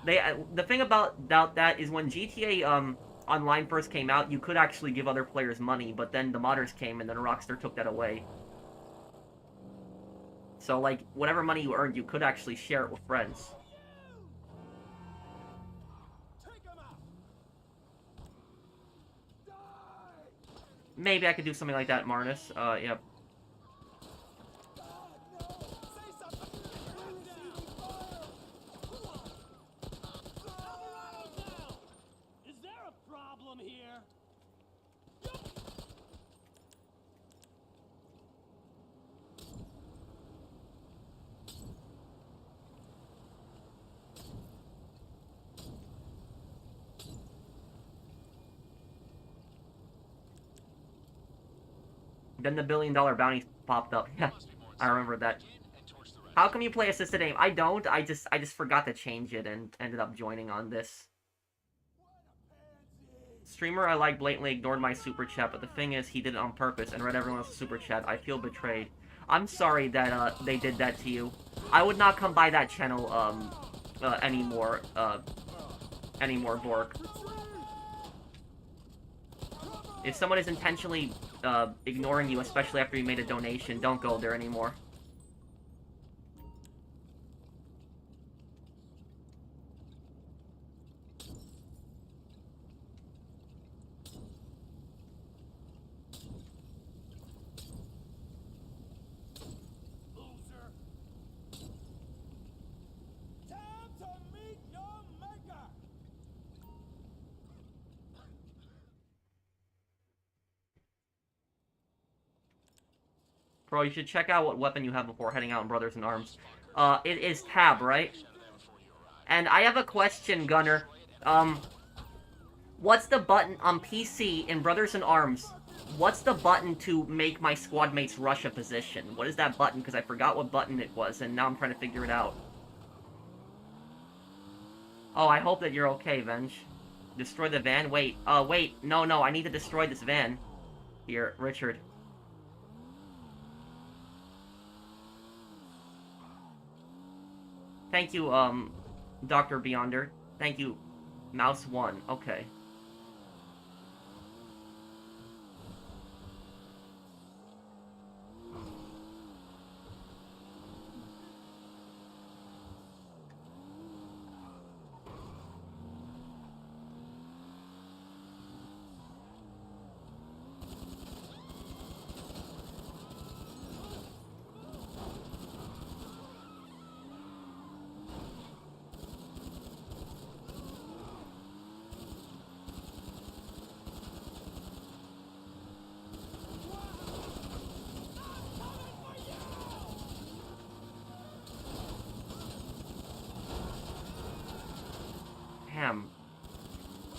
The thing about that is when GTA Online first came out, you could actually give other players money, but then the modders came and then Rockstar took that away. So like whatever money you earned, you could actually share it with friends. Maybe I could do something like that, Marnus. Yep. Then the $1 billion bounty popped up. Yeah, I remember that. How come you play assisted aim? I don't. I just forgot to change it and ended up joining on this. Streamer I like blatantly ignored my super chat, but the thing is, he did it on purpose and read everyone else's super chat. I feel betrayed. I'm sorry that they did that to you. I would not come by that channel anymore. Anymore, Bork. If someone is intentionally ignoring you, especially after you made a donation, don't go there anymore. Bro, you should check out what weapon you have before heading out in Brothers in Arms. It is tab, right? And I have a question, Gunner. What's the button on PC in Brothers in Arms? What's the button to make my squad mates rush a position? What is that button? Because I forgot what button it was, and now I'm trying to figure it out. Oh, I hope that you're okay, Venge. Destroy the van? Wait, wait. No, I need to destroy this van. Here, Richard. Thank you, Dr. Beyonder. Thank you, Mouse1. Okay.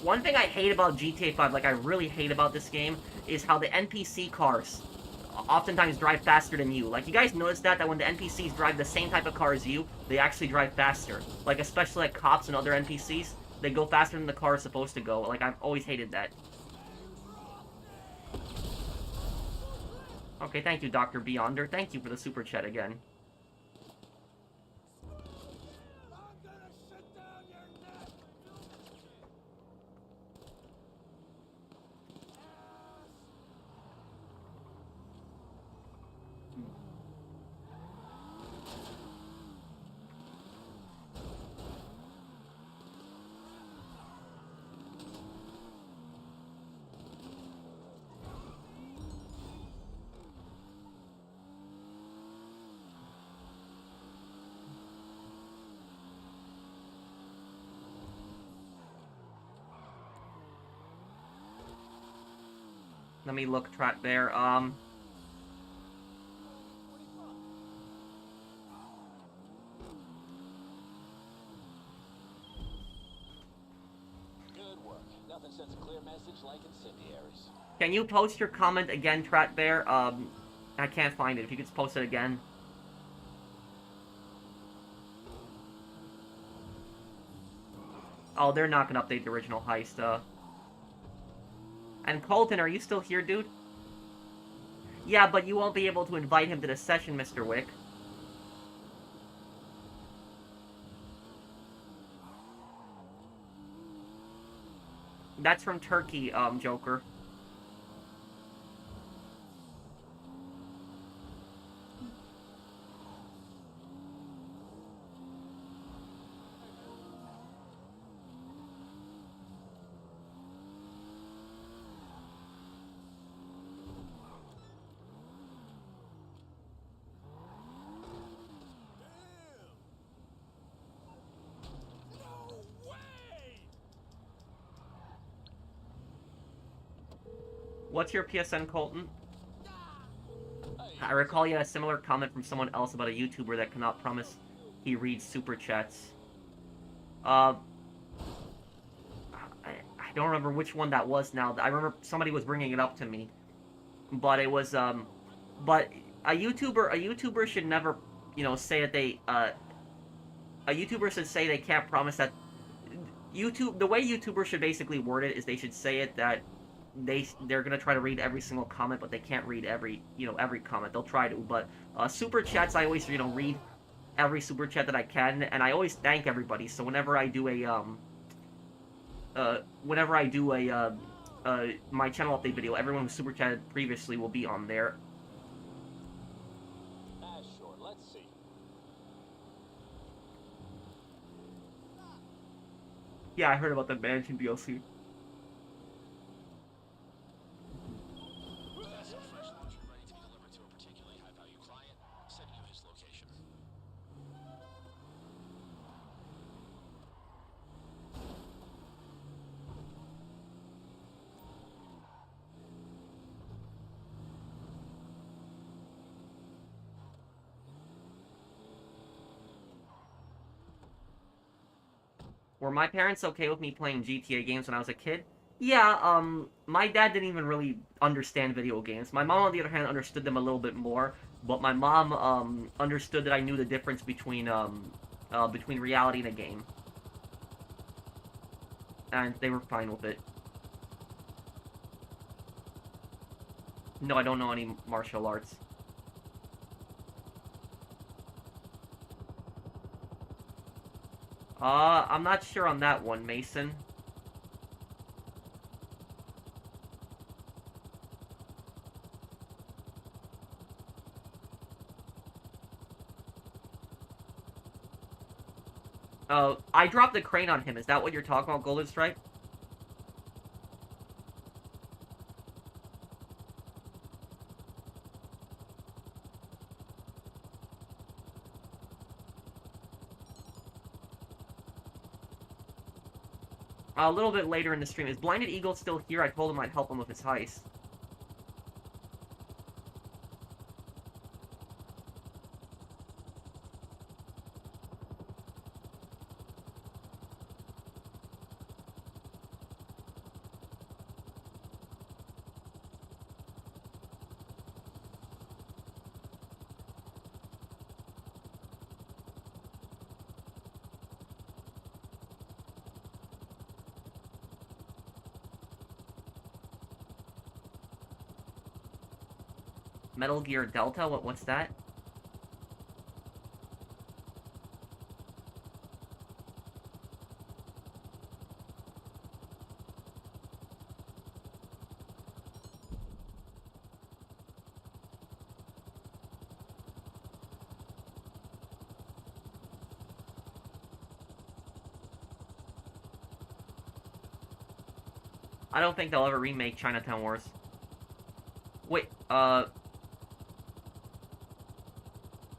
One thing I hate about GTA 5, like I really hate about this game, is how the NPC cars oftentimes drive faster than you. Like, you guys notice that when the NPCs drive the same type of car as you, they actually drive faster. Like, especially like cops and other NPCs, they go faster than the car is supposed to go. Like, I've always hated that. Okay, thank you, Dr. Beyonder. Thank you for the super chat again. Let me look track there. work. Nothing sends a clear message like incendiaries. Can you post your comment again, Trat Bear? I can't find it. If you could just post it again. Oh, they're not gonna update the original heist, And Colton, are you still here, dude? Yeah, but you won't be able to invite him to the session, Mr. Wick. That's from Turkey, Joker. What's your PSN, Colton? I recall you had a similar comment from someone else about a YouTuber that cannot promise he reads super chats. I don't remember which one that was now. I remember somebody was bringing it up to me. But it was, but a YouTuber should never, you know, say that they, a YouTuber should say they can't promise that, the way YouTubers should basically word it is they should say it that they're gonna try to read every single comment, but they can't read every comment. They'll try to, but super chats, I always, you know, read every super chat that I can, and I always thank everybody. So whenever I do a my channel update video, everyone who super chatted previously will be on there. Sure. Let's see. Yeah, I heard about the mansion DLC. Were my parents okay with me playing GTA games when I was a kid? Yeah, my dad didn't even really understand video games. My mom, on the other hand, understood them a little bit more, but my mom, understood that I knew the difference between reality and a game. And they were fine with it. No, I don't know any martial arts. I'm not sure on that one, Mason. I dropped the crane on him. Is that what you're talking about, Golden Stripe? A little bit later in the stream. Is Blinded Eagle still here? I told him I'd help him with his heist. Metal Gear Delta? What's that? I don't think they'll ever remake Chinatown Wars. Wait,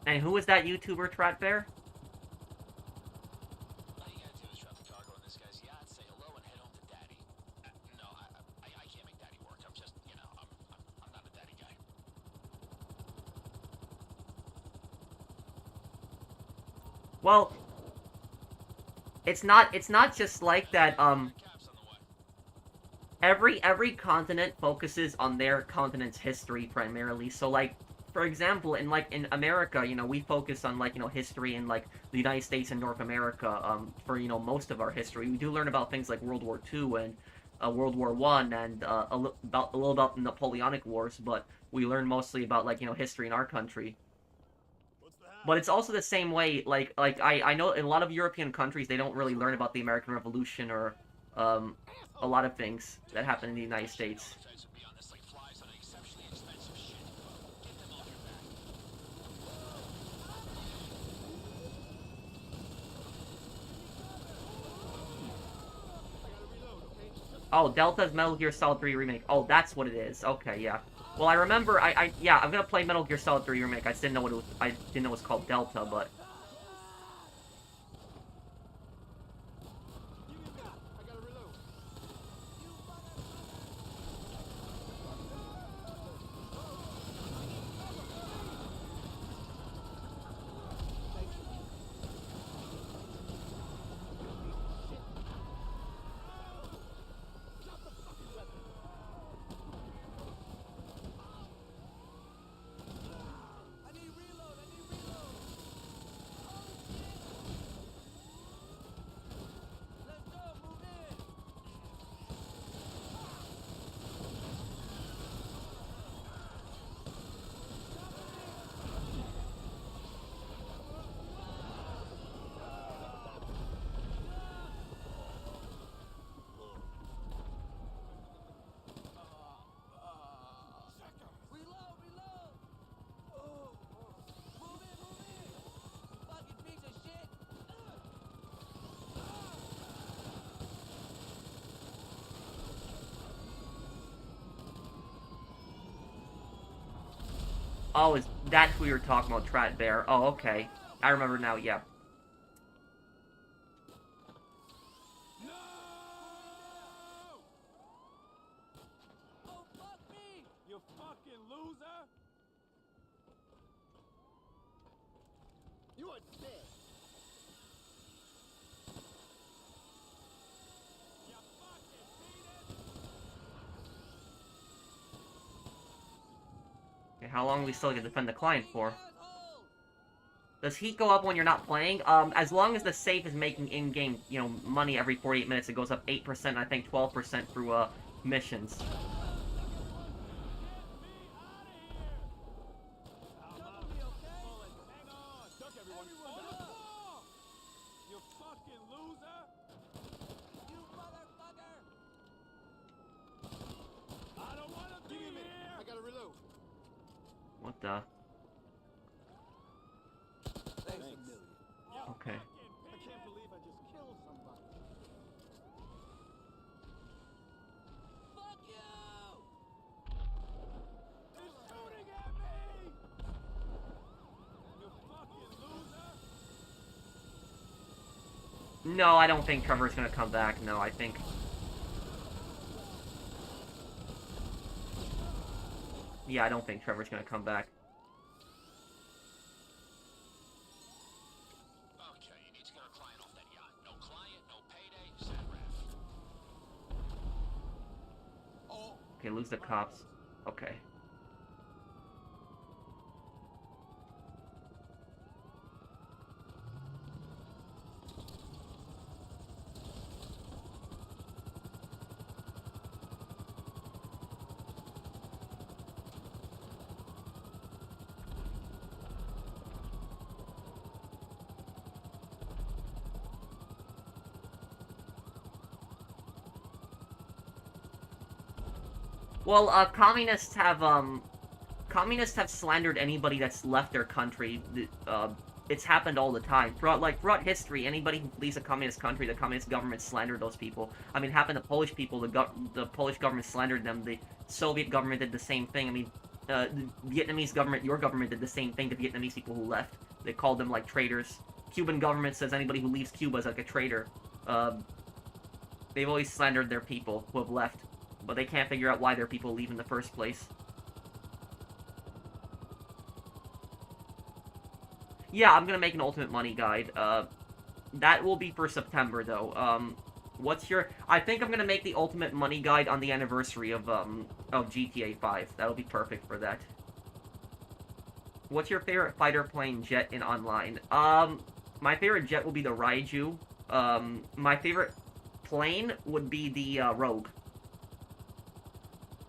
and who is that YouTuber, Trat Bear? All you gotta do is drop the cargo on this guy's yacht, say hello, and head home to Daddy. No, I can't make Daddy work. I'm just, you know, I'm not a daddy guy. Well, it's not just like that, Cops on the way. every continent focuses on their continent's history primarily. So like, for example, in America, we focus on like history in like the United States and North America. For most of our history, we do learn about things like World War II and World War One and a little about the Napoleonic Wars, but we learn mostly about like history in our country. But it's also the same way. I know in a lot of European countries they don't really learn about the American Revolution or um, a lot of things that happened in the United States. The feds would be on this like flies on an exceptionally expensive ship. Get them off your back. Oh, Delta's Metal Gear Solid 3 Remake. Oh, that's what it is. Okay, yeah. Well, I remember, yeah, I'm gonna play Metal Gear Solid 3 Remake. I just didn't know what it was, I didn't know it was called Delta, but... Oh, that's who you were talking about, Trat Bear. Oh, okay. I remember now, yeah. No! Oh, fuck me! You fucking loser! You are dead. You fucking Okay, how long do we still get to defend the client for? Does heat go up when you're not playing? As long as the safe is making in-game, money every 48 minutes, it goes up 8%, I think 12% through, missions. What the? Okay. I can't believe I just killed somebody. Fuck you! He's shooting at me! You fucking loser! No, I don't think Trevor's gonna come back. No, I think... Yeah, I don't think Trevor's gonna come back. Okay, you need to get our client off that yacht. No client, no payday, sat ref. Oh. Okay, lose the cops. Okay. Well, communists have slandered anybody that's left their country. It's happened all the time. Throughout history, anybody who leaves a communist country, the communist government slandered those people. I mean, it happened to Polish people, the Polish government slandered them, the Soviet government did the same thing. I mean, the Vietnamese government, your government did the same thing to Vietnamese people who left. They called them, like, traitors. Cuban government says anybody who leaves Cuba is like a traitor. They've always slandered their people who have left. But they can't figure out why their people leave in the first place. Yeah, I'm gonna make an Ultimate Money Guide. That will be for September, though. What's your... I think I'm gonna make the ultimate money guide on the anniversary of GTA 5. That'll be perfect for that. What's your favorite fighter plane jet in online? My favorite jet will be the Raiju. My favorite plane would be the, Rogue.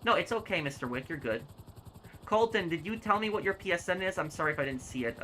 No, it's okay, Mr. Wick, you're good. Colton, did you tell me what your PSN is? I'm sorry if I didn't see it,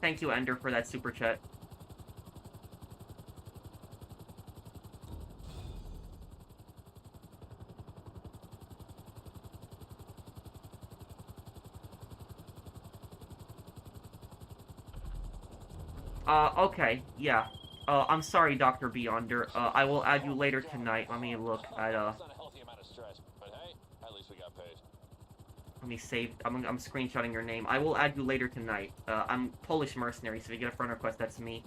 Thank you, Ender, for that super chat. Okay, yeah. I'm sorry, Dr. Beyonder. I will add you later tonight. Let me look at, It's not a healthy amount of stress, but hey, at least we got paid. Let me save... I'm screenshotting your name. I will add you later tonight. I'm Polish mercenary, so if you get a friend request, that's me.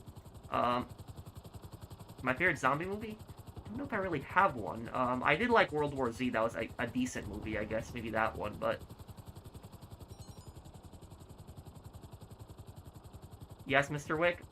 My favorite zombie movie? I don't know if I really have one. I did like World War Z. That was a decent movie, I guess. Maybe that one, but... Yes, Mr. Wick?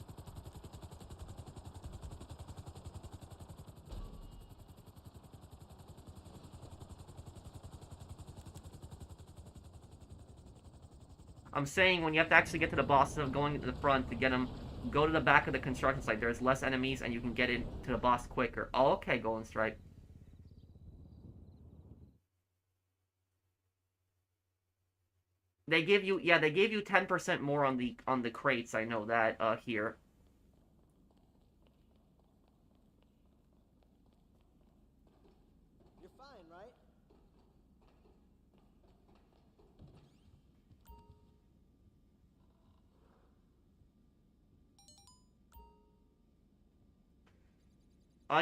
I'm saying when you have to actually get to the boss instead of going to the front to get him, go to the back of the construction site. There's less enemies and you can get into the boss quicker. Oh, okay, Golden Stripe. They give you, yeah, they gave you 10% more on the crates. I know that here. You're fine, right?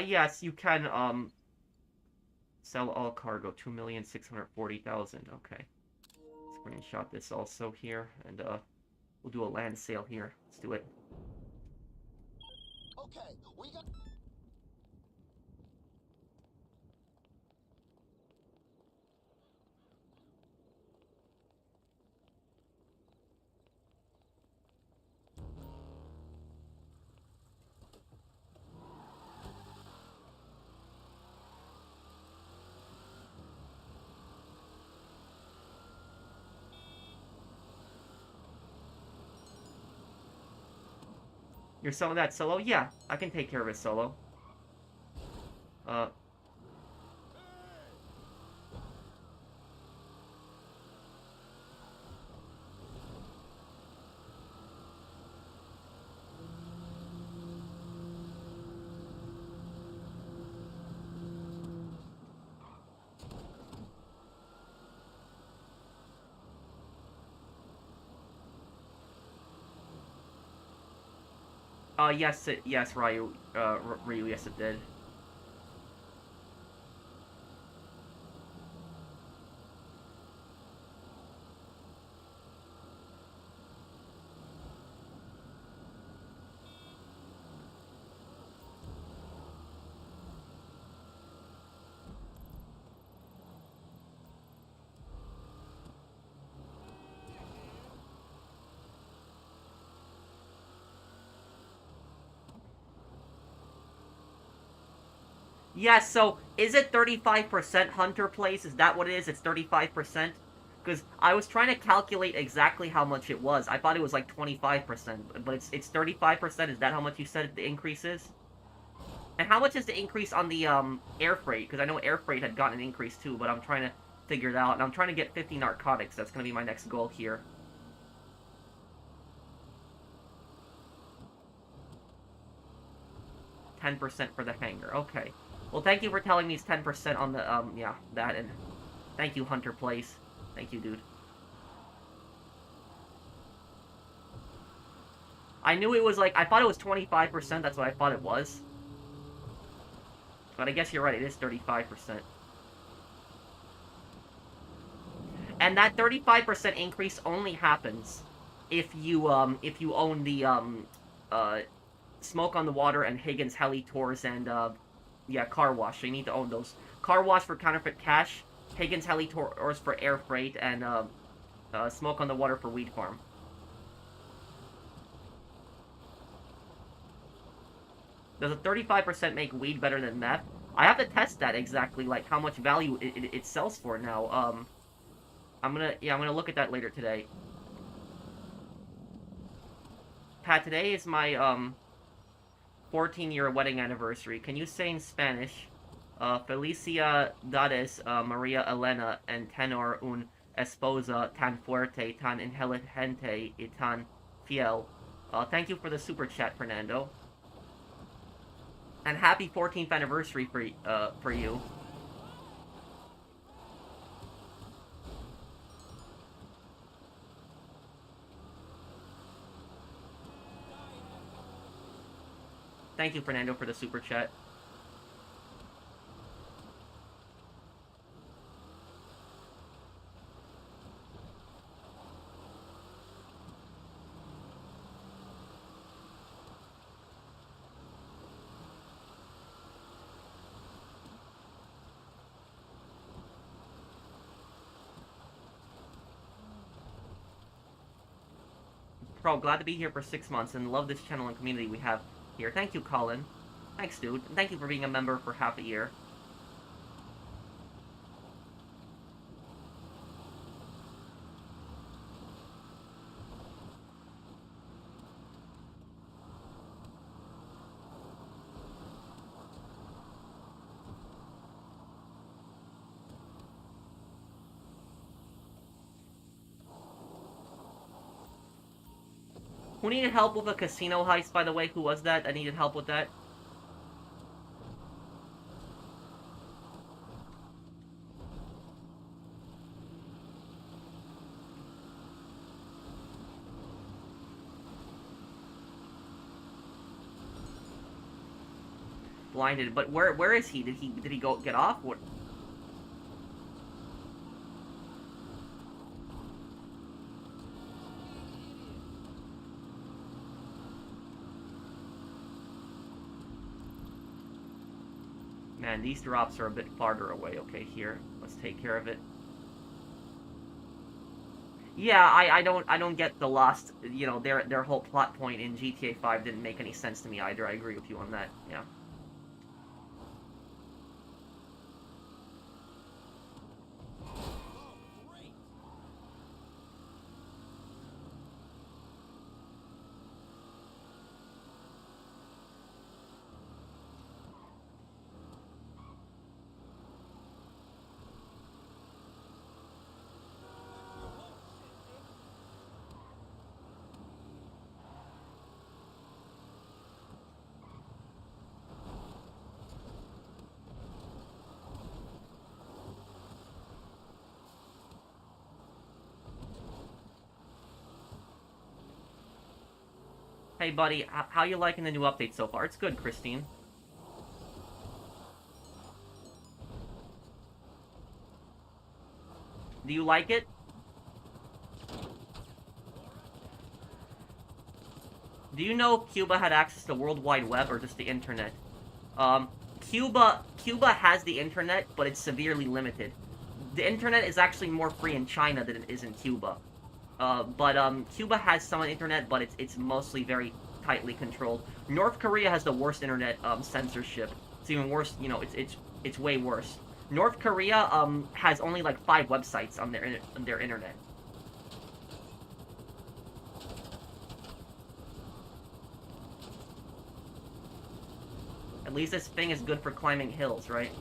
Yes, you can sell all cargo. 2,640,000. Okay. Screenshot this also here, and we'll do a land sale here. Let's do it. Okay, we got... You're selling that solo? Yeah, I can take care of it solo. Yes, Ryu, Ryu, yes it did. Yes, so, is it 35% Hunter Place? Is that what it is? It's 35%? Because I was trying to calculate exactly how much it was. I thought it was like 25%, but it's 35%? Is that how much you said the increase is? And how much is the increase on the, air freight? Because I know air freight had gotten an increase too, but I'm trying to figure it out. And I'm trying to get 50 narcotics. That's going to be my next goal here. %10 for the hangar. Okay. Well, thank you for telling me it's 10% on the, yeah, that, and thank you, Hunter Place. Thank you, dude. I knew it was, like, I thought it was 25%, that's what I thought it was. But I guess you're right, it is 35%. And that 35% increase only happens if you own the uh Smoke on the Water and Higgins Heli Tours and yeah, Car Wash. So you need to own those. Car Wash for counterfeit cash, Higgins Heli Tours for air freight, and Smoke on the Water for weed farm. Does a 35% make weed better than meth? I have to test that exactly, like how much value it sells for now. I'm gonna look at that later today. Pat, today is my 14-year wedding anniversary. Can you say in Spanish, Felicia Dades, Maria Elena, and tenor un esposa tan fuerte, tan inteligente, y tan fiel. Thank you for the super chat, Fernando. And happy 14th anniversary for you. Thank you, Fernando, for the super chat. Bro, glad to be here for 6 months and love this channel and community we have here. Thank you, Colin. Thanks, dude. And thank you for being a member for half a year. Who needed help with a casino heist, by the way? Who was that? I needed help with that. Blinded, but where is he? Did he go get off? What? Man, these drops are a bit farther away. Okay, here. Let's take care of it. Yeah, I don't get the Lost, you know, their whole plot point in GTA 5 didn't make any sense to me either. I agree with you on that. Yeah. Hey, buddy, how you liking the new update so far? It's good, Christine. Do you like it? Do you know Cuba had access to the World Wide Web or just the internet? Cuba has the internet, but it's severely limited. The internet is actually more free in China than it is in Cuba. Cuba has some internet, but it's mostly very tightly controlled. North Korea has the worst internet censorship. It's even worse, you know, it's way worse. North Korea has only like 5 websites on their internet. At least this thing is good for climbing hills, right?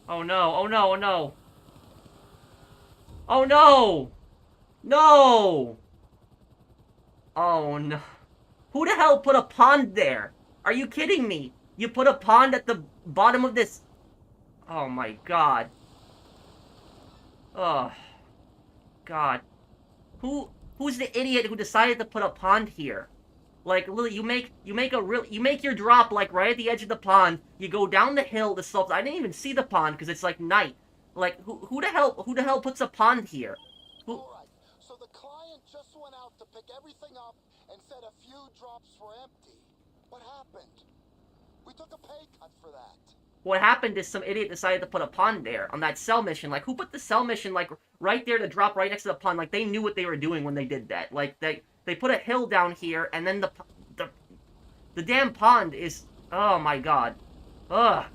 Oh no, oh no, oh no. Oh no! No! Oh no. Who the hell put a pond there? Are you kidding me? You put a pond at the bottom of this... Oh my god. Oh, god. Who's the idiot who decided to put a pond here? Like, Lily, you make your drop, like, right at the edge of the pond. You go down the hill, the slopes. I didn't even see the pond, because it's, like, night. Like, who the hell puts a pond here? Who... Alright, so the client just went out to pick everything up and said a few drops were empty. What happened? We took a pay cut for that. What happened is some idiot decided to put a pond there on that cell mission. Like, who put the cell mission, like, right there to drop right next to the pond? Like, they knew what they were doing when they did that. Like, they put a hill down here, and then the damn pond is... Oh, my God. Ugh.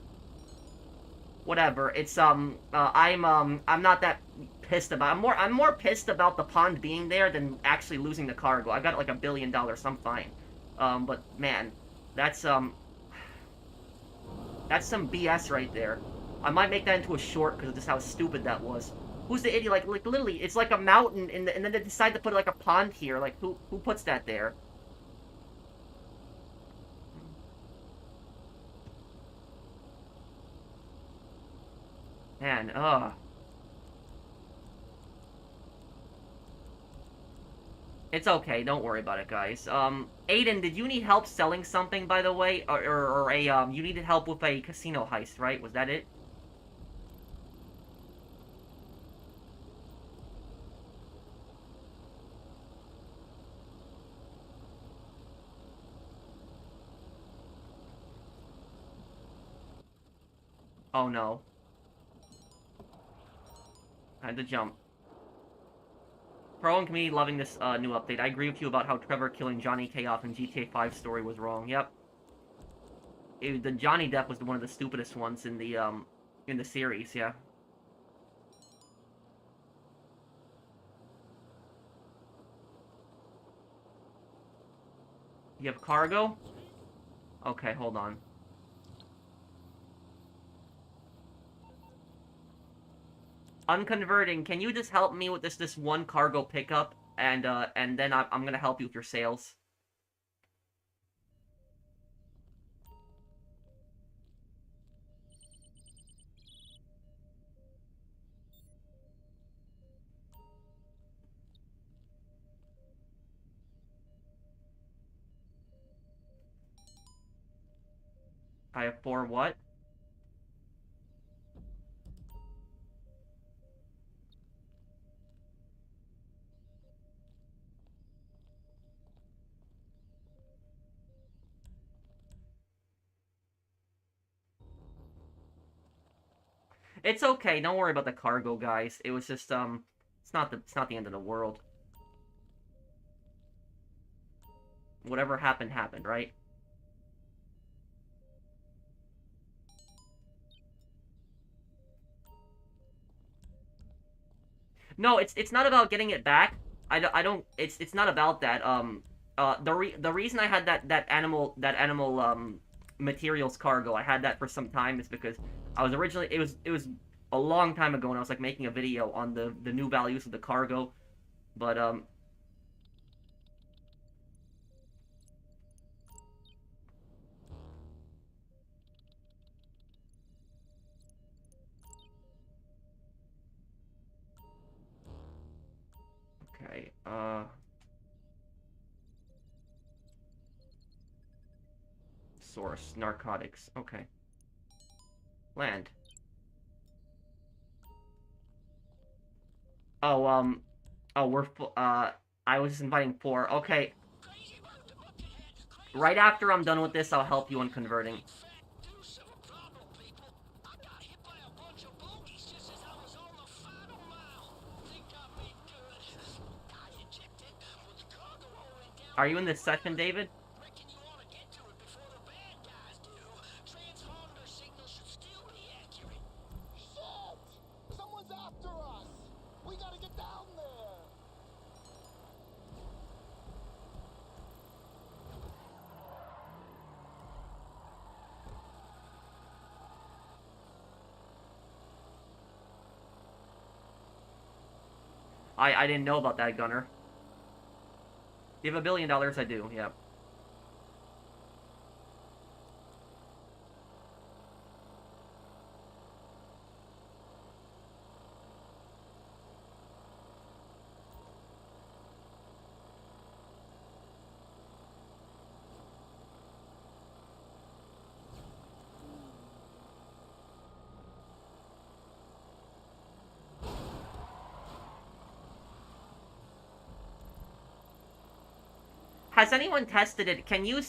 Whatever. It's, I'm not that pissed about... I'm more pissed about the pond being there than actually losing the cargo. I got, like, $1 billion, so I'm fine. But, man, that's, that's some BS right there. I might make that into a short because of just how stupid that was. Who's the idiot? Like literally, it's like a mountain, and then they decide to put like a pond here. Like, who puts that there? Man, ugh. It's okay, don't worry about it, guys. Aiden, did you need help selling something, by the way? Or you needed help with a casino heist, right? Was that it? Oh no. I had to jump. Pro and community loving this new update. I agree with you about how Trevor killing Johnny K off in GTA 5 story was wrong. Yep. The Johnny death was one of the stupidest ones in the series, yeah. You have cargo? Okay, hold on. Unconverting, can you just help me with this one cargo pickup? And then I'm gonna help you with your sales. I have 4 what? It's okay, don't worry about the cargo, guys. It was just, it's not the end of the world. Whatever happened, happened, right? No, it's not about getting it back. I don't it's not about that. The reason I had that animal materials cargo, I had that for some time, is because I was originally it was a long time ago, and I was like making a video on the new values of the cargo, but okay, source narcotics. Okay, land. Oh, oh, I was just inviting 4. Okay, right after I'm done with this, I'll help you on converting. Are you in this session, David? Shit! Someone's after us! We gotta get down there! I didn't know about that, Gunner. You have $1 billion, I do, yeah. Has anyone tested it? Can you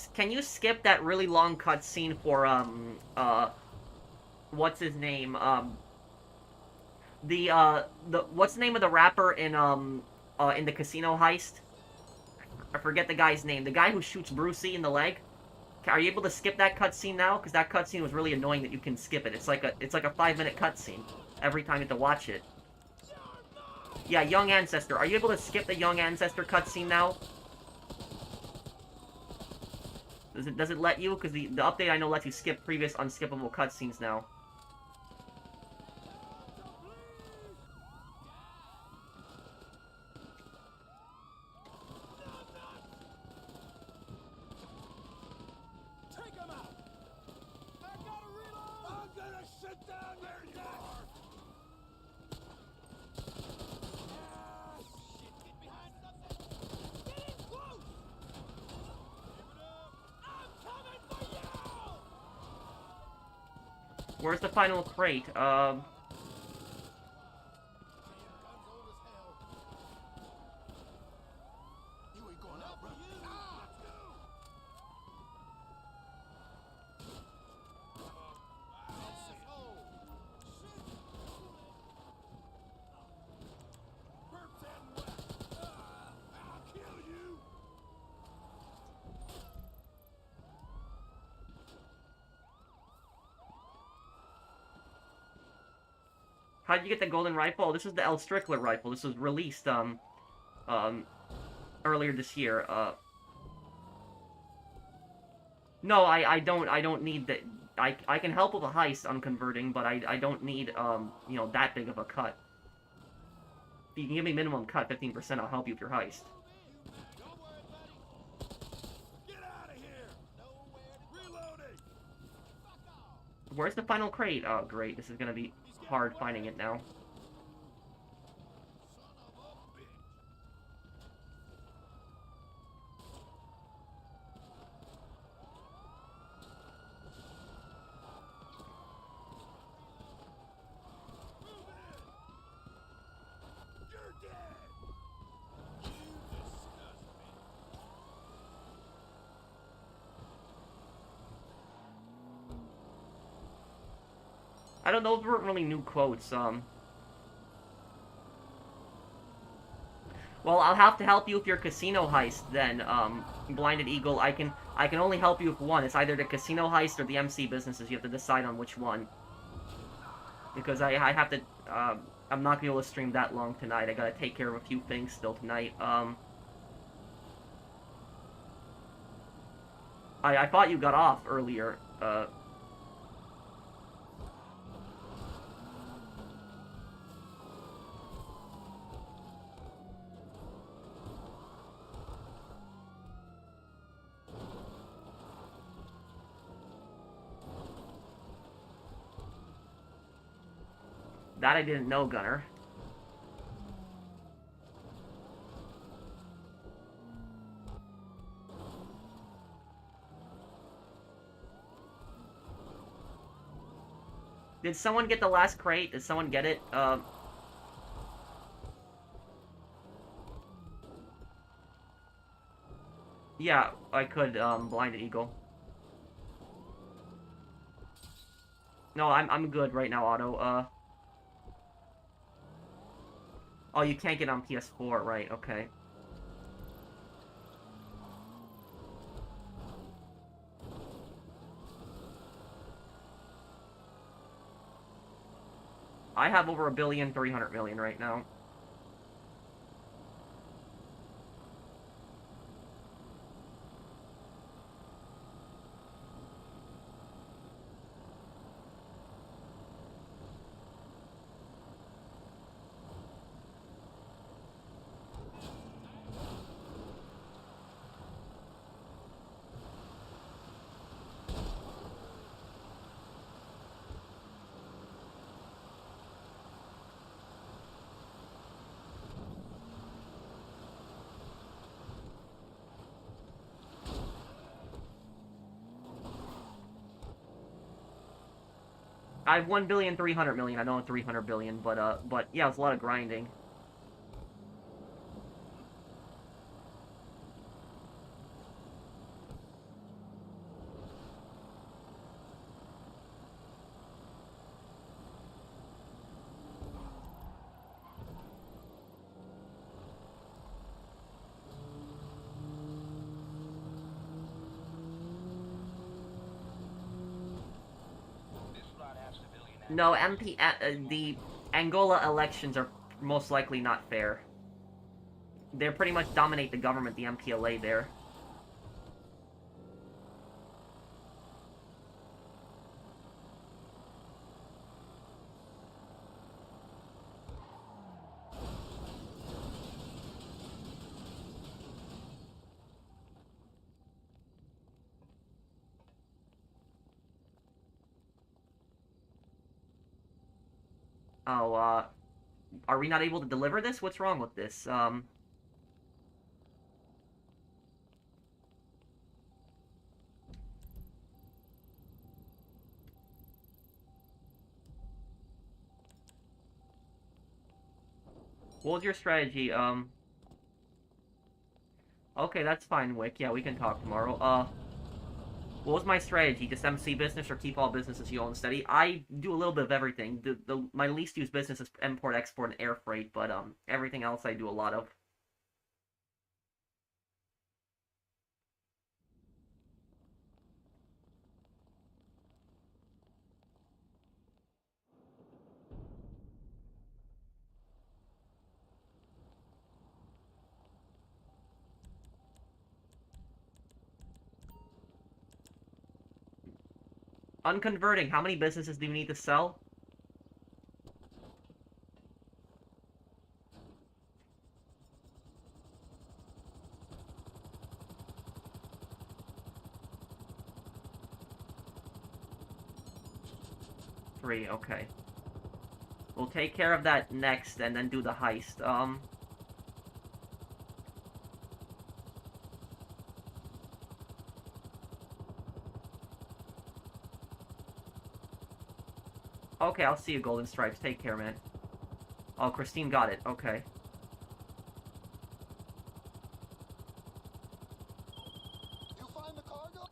skip that really long cutscene for what's his name? The what's the name of the rapper in the casino heist? I forget the guy's name. The guy who shoots Brucey in the leg. Are you able to skip that cutscene now? Because that cutscene was really annoying that you can skip it. It's like a 5-minute cutscene every time you have to watch it. Yeah, Young Ancestor. Are you able to skip the Young Ancestor cutscene now? Does it let you? Because the update I know lets you skip previous unskippable cutscenes now. Take him out! I gotta reload! I'm gonna sit down there, you are! Shit, get behind something! Get in close! Give it up! I'm coming for you! Where's the final crate? You ain't going out, bro. Ah! Asshole! Burp's heading west. I'll kill you! How did you get the golden rifle? Oh, this is the L. Strickler rifle. This was released, earlier this year. No, I don't need the... I can help with a heist on converting, but I don't need, you know, that big of a cut. If you can give me minimum cut, 15%, I'll help you with your heist. Don't worry, buddy. Get out of here! Nowhere to reloading! Fuck off! Where's the final crate? Oh, great. This is gonna be hard finding it now. Son of a bitch! Move in! You're dead! You disgust me. I don't know, those weren't really new quotes, Well, I'll have to help you with your casino heist then, Blinded Eagle. I can only help you with one. It's either the casino heist or the MC businesses. You have to decide on which one. Because I have to, I'm not gonna be able to stream that long tonight. I gotta take care of a few things still tonight. I thought you got off earlier, That I didn't know, Gunner. Did someone get the last crate? Did someone get it? Yeah, I could, Blinded Eagle. No, I'm good right now, Otto. Oh, you can't get on PS4, right, okay. I have over 1,300,000,000 right now. I have 1,300,000,000. I don't have 300 billion, but yeah, it's a lot of grinding. No, the Angola elections are most likely not fair. They pretty much dominate the government, the MPLA there. Oh, are we not able to deliver this? What's wrong with this? What was your strategy? Okay, that's fine, Wick. Yeah, we can talk tomorrow. What was my strategy? Just MC business or keep all businesses you own steady? I do a little bit of everything. My least used business is import, export, and air freight, but everything else I do a lot of. Unconverting, how many businesses do you need to sell? Three, okay. We'll take care of that next and then do the heist. Okay, I'll see you, Golden Stripes. Take care, man. Oh, Christine got it. Okay. You find the cargo?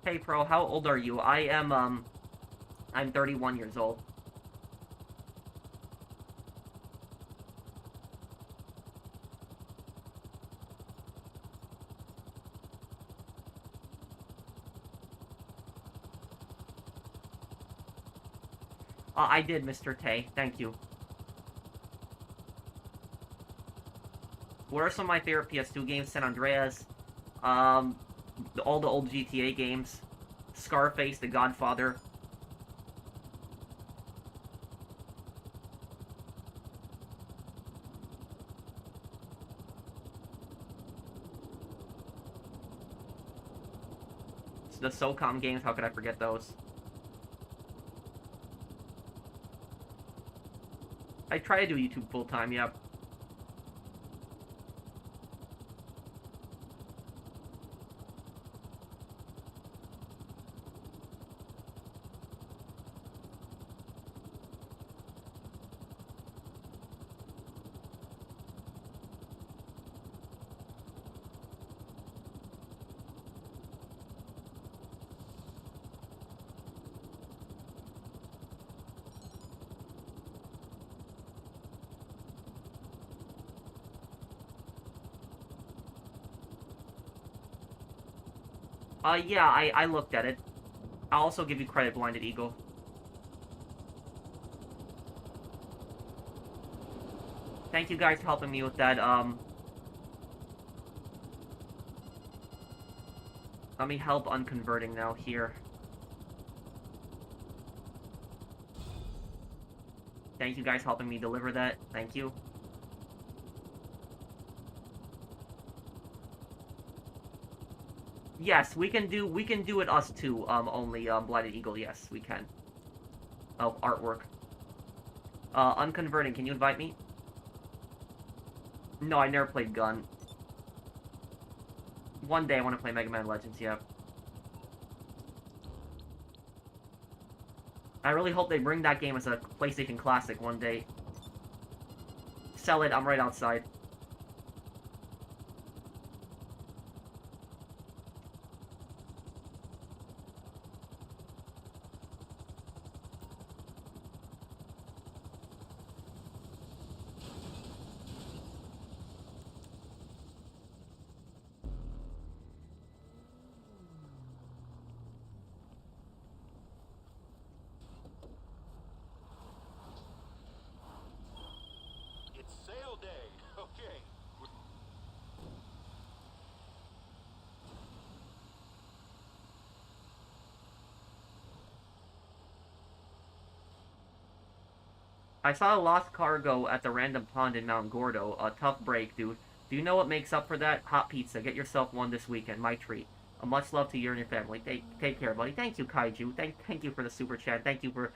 Hey, Pro, how old are you? I'm 31 years old. I did, Mr. Tay. Thank you. What are some of my favorite PS2 games? San Andreas, all the old GTA games, Scarface, The Godfather. The SOCOM games, how could I forget those? I try to do YouTube full-time, yep. Yeah, I looked at it. I'll also give you credit, Blinded Eagle. Thank you guys for helping me with that, Let me help unconverting now, here. Thank you guys for helping me deliver that. Thank you. Yes, we can do it us two, only, Blinded Eagle, yes, we can. Oh, artwork. Unconverting, can you invite me? No, I never played Gun. One day I want to play Mega Man Legends, yeah. I really hope they bring that game as a PlayStation Classic one day. Sell it, I'm right outside. It's sale day. Okay. I saw a lost cargo at the random pond in Mount Gordo. A tough break, dude. Do you know what makes up for that? Hot pizza. Get yourself one this weekend. My treat. A much love to you and your family. Take care, buddy. Thank you, Kaiju. Thank you for the super chat. Thank you for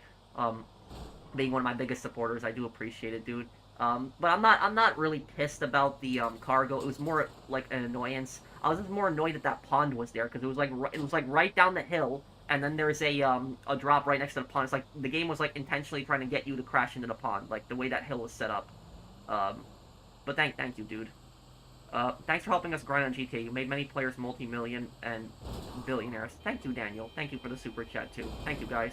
being one of my biggest supporters. I do appreciate it, dude. But I'm not really pissed about the cargo. It was more like an annoyance. I was just more annoyed that that pond was there because it was like right down the hill, and then there's a drop right next to the pond. It's like the game was like intentionally trying to get you to crash into the pond, like the way that hill was set up. But thank you, dude. Thanks for helping us grind on GTA. You made many players multi-million and billionaires. Thank you, Daniel. Thank you for the super chat too. Thank you, guys.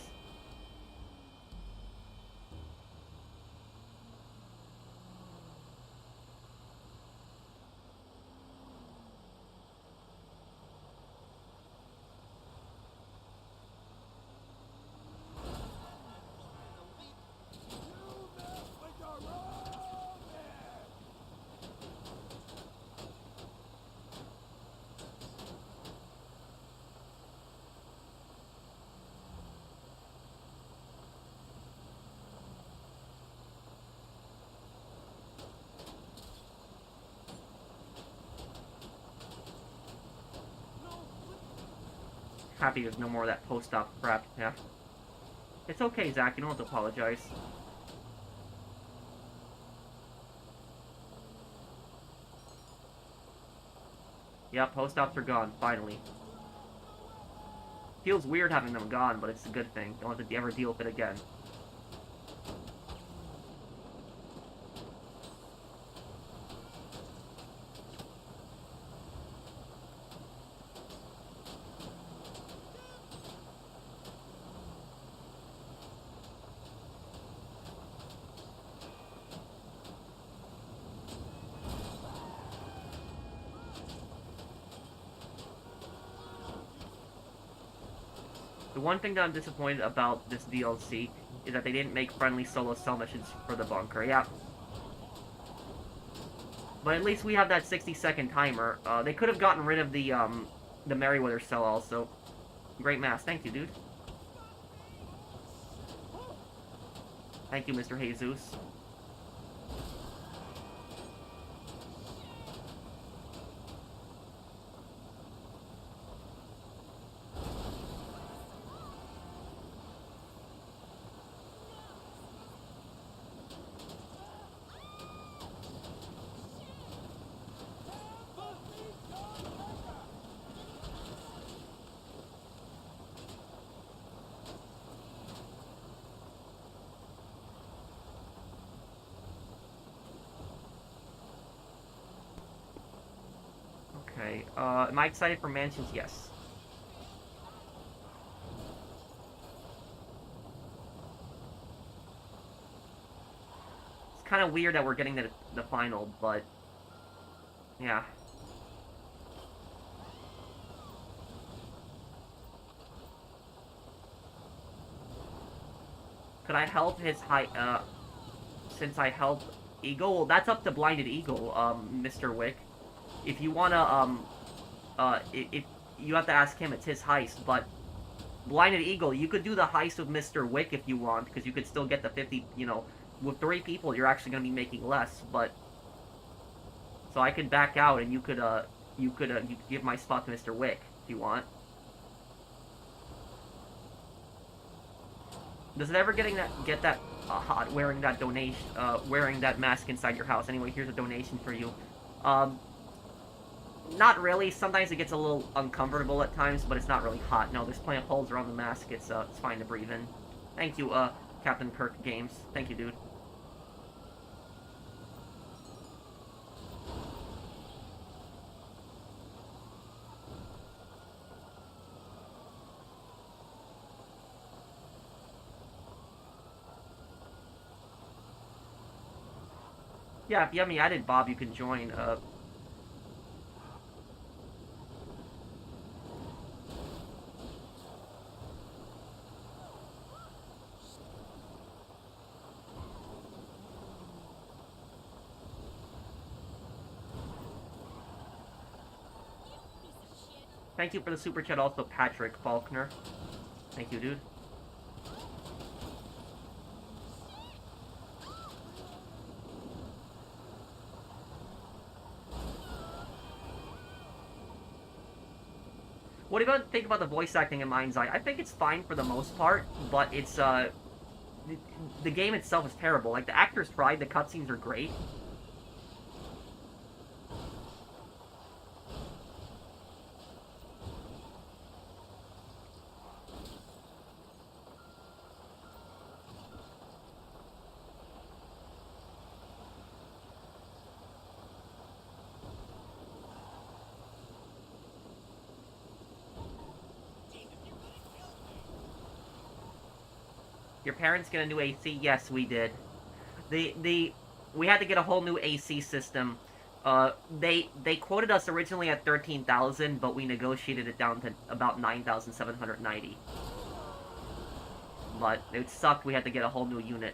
Happy there's no more of that post-op crap, yeah. It's okay, Zach, you don't have to apologize. Yeah, post-ops are gone, finally. Feels weird having them gone, but it's a good thing. Don't have to ever deal with it again. The one thing that I'm disappointed about this DLC is that they didn't make friendly solo cell missions for the bunker. Yeah. But at least we have that 60-second timer. They could have gotten rid of the Merryweather cell also. Great mass. Thank you, dude. Thank you, Mr. Jesus. Okay, am I excited for Mansions? Yes. It's kind of weird that we're getting the final, but... yeah. Could I help his since I helped Eagle? Well, that's up to Blinded Eagle, Mr. Wick. If you wanna, if you have to ask him, it's his heist, but Blinded Eagle, you could do the heist with Mr. Wick if you want, because you could still get the 50, you know, with 3 people, you're actually gonna be making less, but, so I could back out, and you could give my spot to Mr. Wick. if you want. Does it ever get that hot wearing that donation, wearing that mask inside your house? Anyway, here's a donation for you. Not really. Sometimes it gets a little uncomfortable at times, but it's not really hot. No, there's plenty of holes around the mask. It's fine to breathe in. Thank you, Captain Kirk Games. Thank you, dude. Yeah, if you have me added, Bob, you can join. Thank you for the super chat, also Patrick Faulkner. Thank you, dude. What do you think about the voice acting in Mind's Eye? I think it's fine for the most part, but it's, the game itself is terrible. Like, the actors tried, the cutscenes are great. Your parents get a new AC? Yes, we did. We had to get a whole new AC system. They quoted us originally at 13,000, but we negotiated it down to about 9,790. But it sucked. We had to get a whole new unit.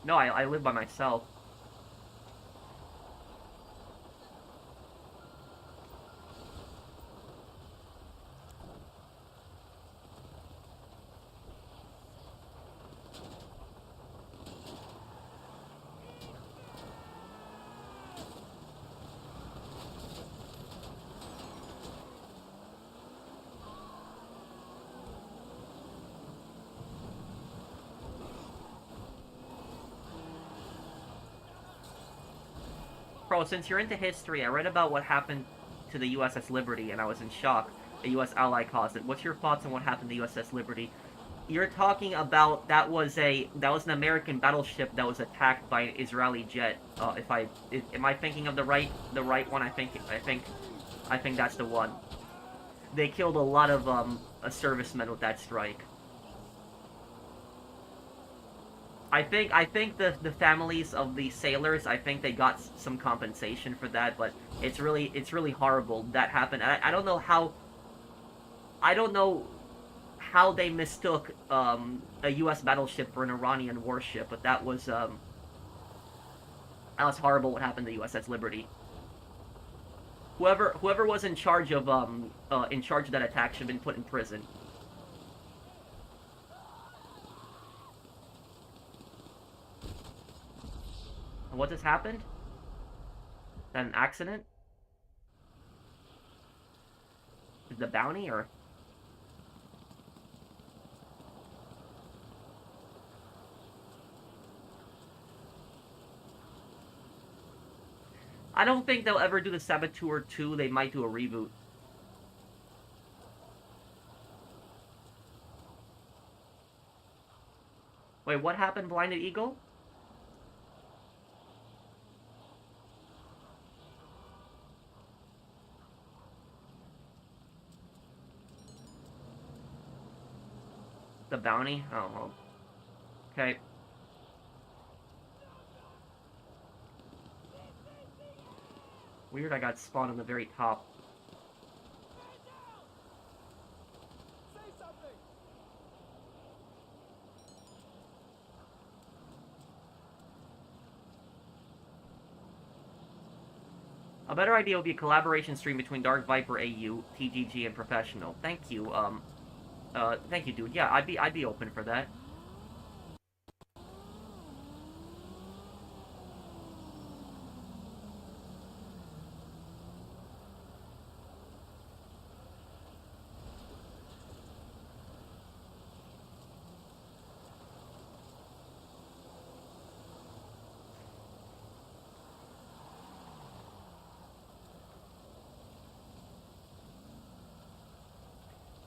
No, I live by myself. Bro, since you're into history, I read about what happened to the USS Liberty, and I was in shock. A U.S. ally caused it. What's your thoughts on what happened to the USS Liberty? You're talking about that was an American battleship that was attacked by an Israeli jet. Am I thinking of the right one? I think that's the one. They killed a lot of servicemen with that strike. I think the families of the sailors, I think they got some compensation for that, but it's really horrible that happened. I don't know how they mistook a U.S. battleship for an Iranian warship, but that was horrible what happened to USS Liberty. Whoever was in charge of that attack should have been put in prison. What just happened? Is that an accident? Is the bounty or? I don't think they'll ever do the Saboteur 2. They might do a reboot. Wait, what happened, Blinded Eagle? The bounty? Oh, well. Okay. Weird, I got spawned on the very top. A better idea would be a collaboration stream between Dark Viper AU, TGG, and Professional. Thank you, thank you, dude. Yeah, I'd be open for that.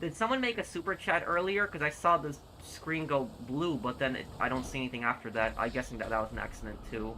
Did someone make a super chat earlier? Because I saw the screen go blue, but then I don't see anything after that. I'm guessing that was an accident, too.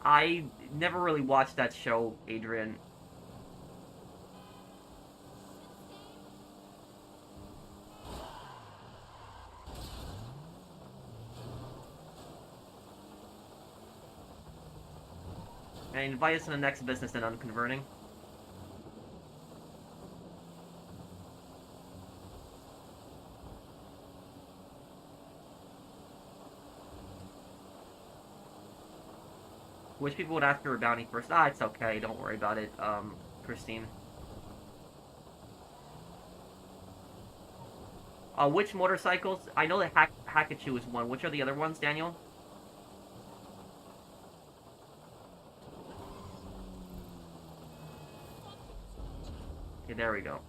I never really watched that show, Adrian. And invite us to the next business that I'm converting. Which people would ask for a bounty first? Ah, it's okay. Don't worry about it, Christine. Which motorcycles? I know that Hakachu is one. Which are the other ones, Daniel? Okay, there we go.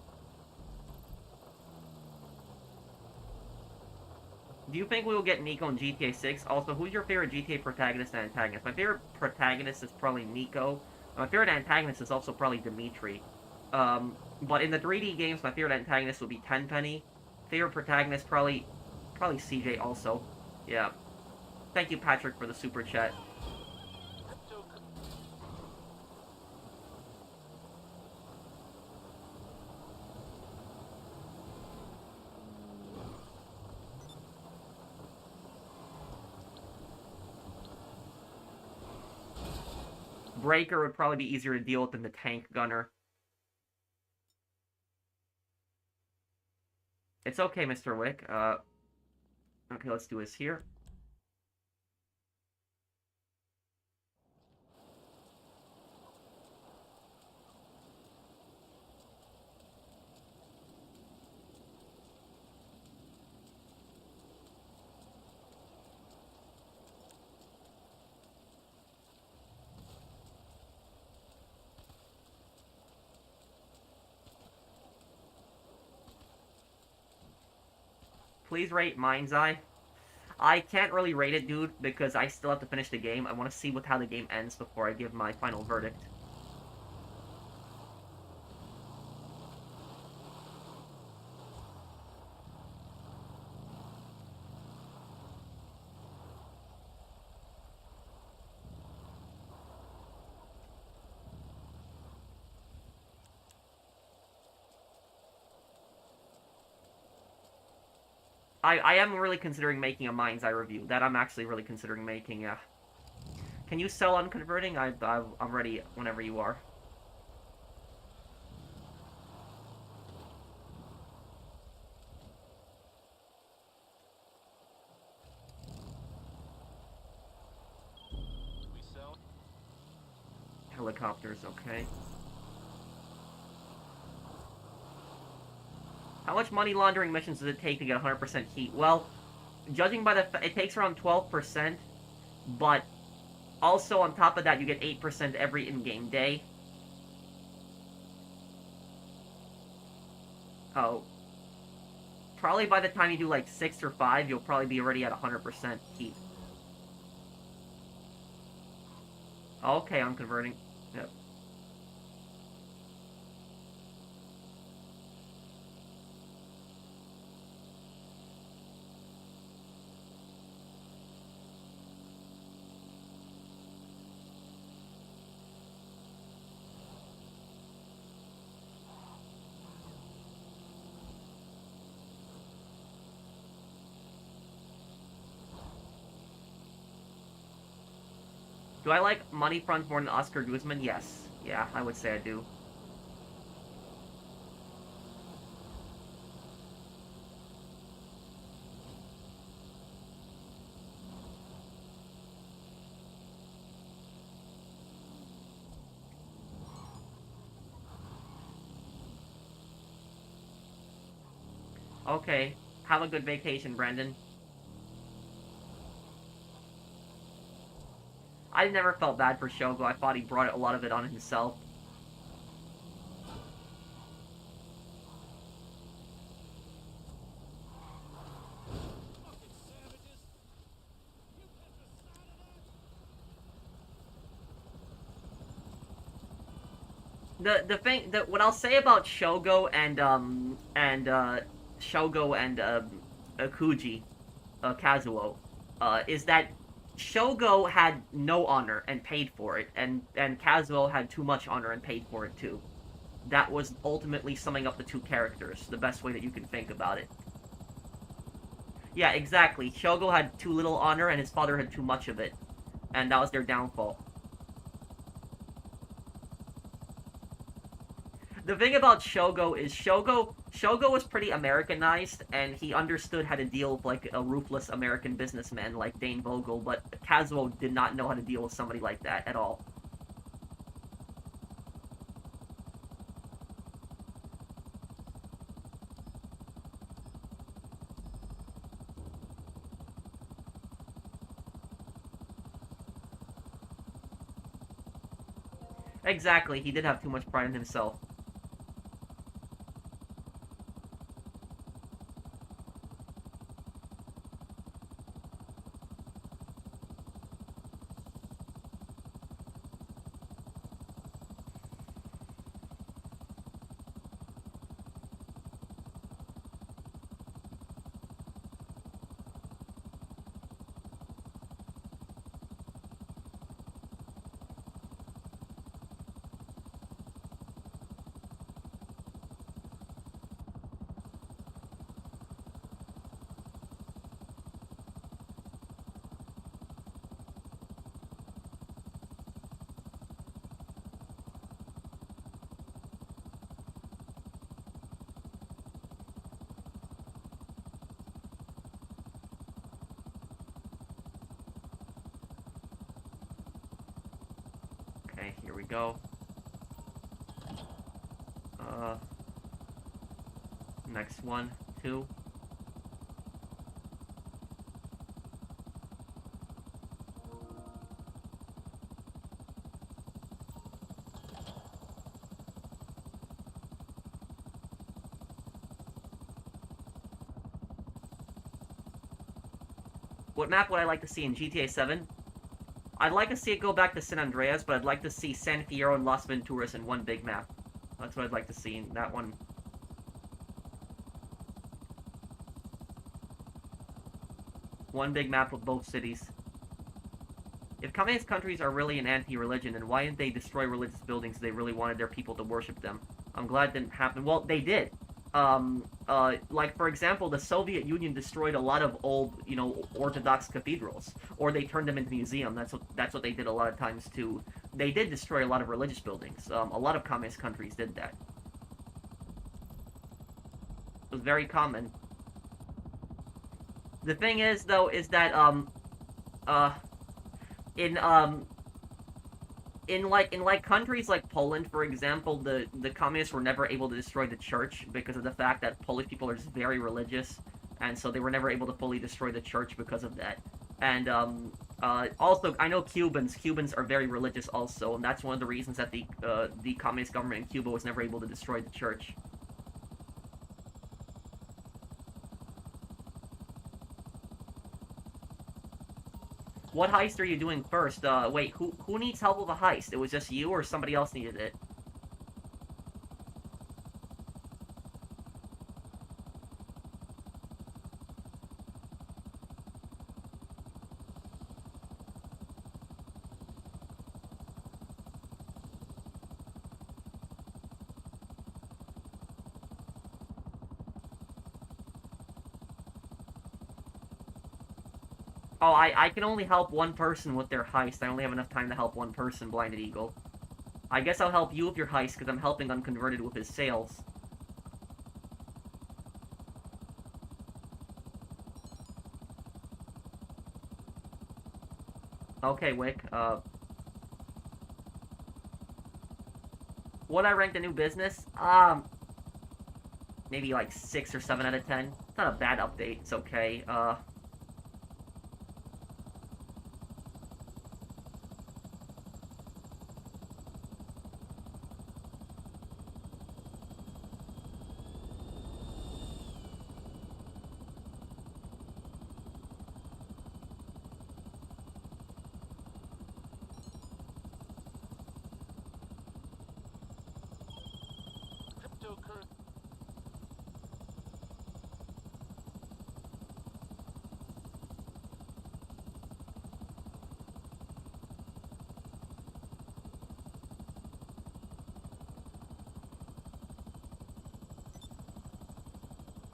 Do you think we will get Nico in GTA 6? Also, who's your favorite GTA protagonist and antagonist? My favorite protagonist is probably Nico. My favorite antagonist is also probably Dimitri. But in the 3D games, my favorite antagonist would be Tenpenny. Favorite protagonist, probably CJ also. Yeah. Thank you, Patrick, for the super chat. Breaker would probably be easier to deal with than the tank gunner. It's okay, Mr. Wick. Okay, let's do this here. Please rate Mind's Eye. I can't really rate it, dude, because I still have to finish the game. I want to see how the game ends before I give my final verdict. I am really considering making a Mind's Eye review. That I'm actually really considering making, yeah. Can you sell unconverting? I'm ready whenever you are. We sell? Helicopters, okay. How much money laundering missions does it take to get 100% heat? Well, judging by it takes around 12%, but also on top of that, you get 8% every in-game day. Oh. Probably by the time you do like 6 or 5, you'll probably be already at 100% heat. Okay, I'm converting. Yep. Do I like Money Front more than Oscar Guzman? Yes. Yeah, I would say I do. Okay. Have a good vacation, Brandon. I never felt bad for Shogo. I thought he brought a lot of it on himself. The thing that what I'll say about Shogo and Akuji, Kazuo, is that Shogo had no honor and paid for it, and Kazuo had too much honor and paid for it too. That was ultimately summing up the two characters, the best way that you can think about it. Yeah, exactly. Shogo had too little honor, and his father had too much of it, and that was their downfall. The thing about Shogo is Shogo was pretty Americanized, and he understood how to deal with like a ruthless American businessman like Dane Vogel, but Kazuo did not know how to deal with somebody like that at all. Exactly, he did have too much pride in himself. Okay, here we go. Next one, 2. What map would I like to see in GTA 7? I'd like to see it go back to San Andreas, but I'd like to see San Fierro and Las Venturas in one big map. That's what I'd like to see in that one. One big map with both cities. If communist countries are really an anti-religion, then why didn't they destroy religious buildings if they really wanted their people to worship them? I'm glad it didn't happen. Well, they did. Like, for example, the Soviet Union destroyed a lot of old, Orthodox cathedrals. Or they turned them into museums. That's what they did a lot of times, too. They did destroy a lot of religious buildings. A lot of communist countries did that. It was very common. The thing is, though, is that, in countries like Poland, for example, the communists were never able to destroy the church because of the fact that Polish people are just very religious, and so they were never able to fully destroy the church because of that. And also, I know Cubans are very religious also, and that's one of the reasons that the communist government in Cuba was never able to destroy the church. What heist are you doing first? Wait, who needs help with a heist? It was just you, or somebody else needed it? Oh, I can only help one person with their heist. I only have enough time to help one person, Blinded Eagle. I guess I'll help you with your heist, because I'm helping Unconverted with his sales. Okay, Wick, Would I rank the new business? Maybe like 6 or 7 out of 10. It's not a bad update, it's okay. Cryptocurrency.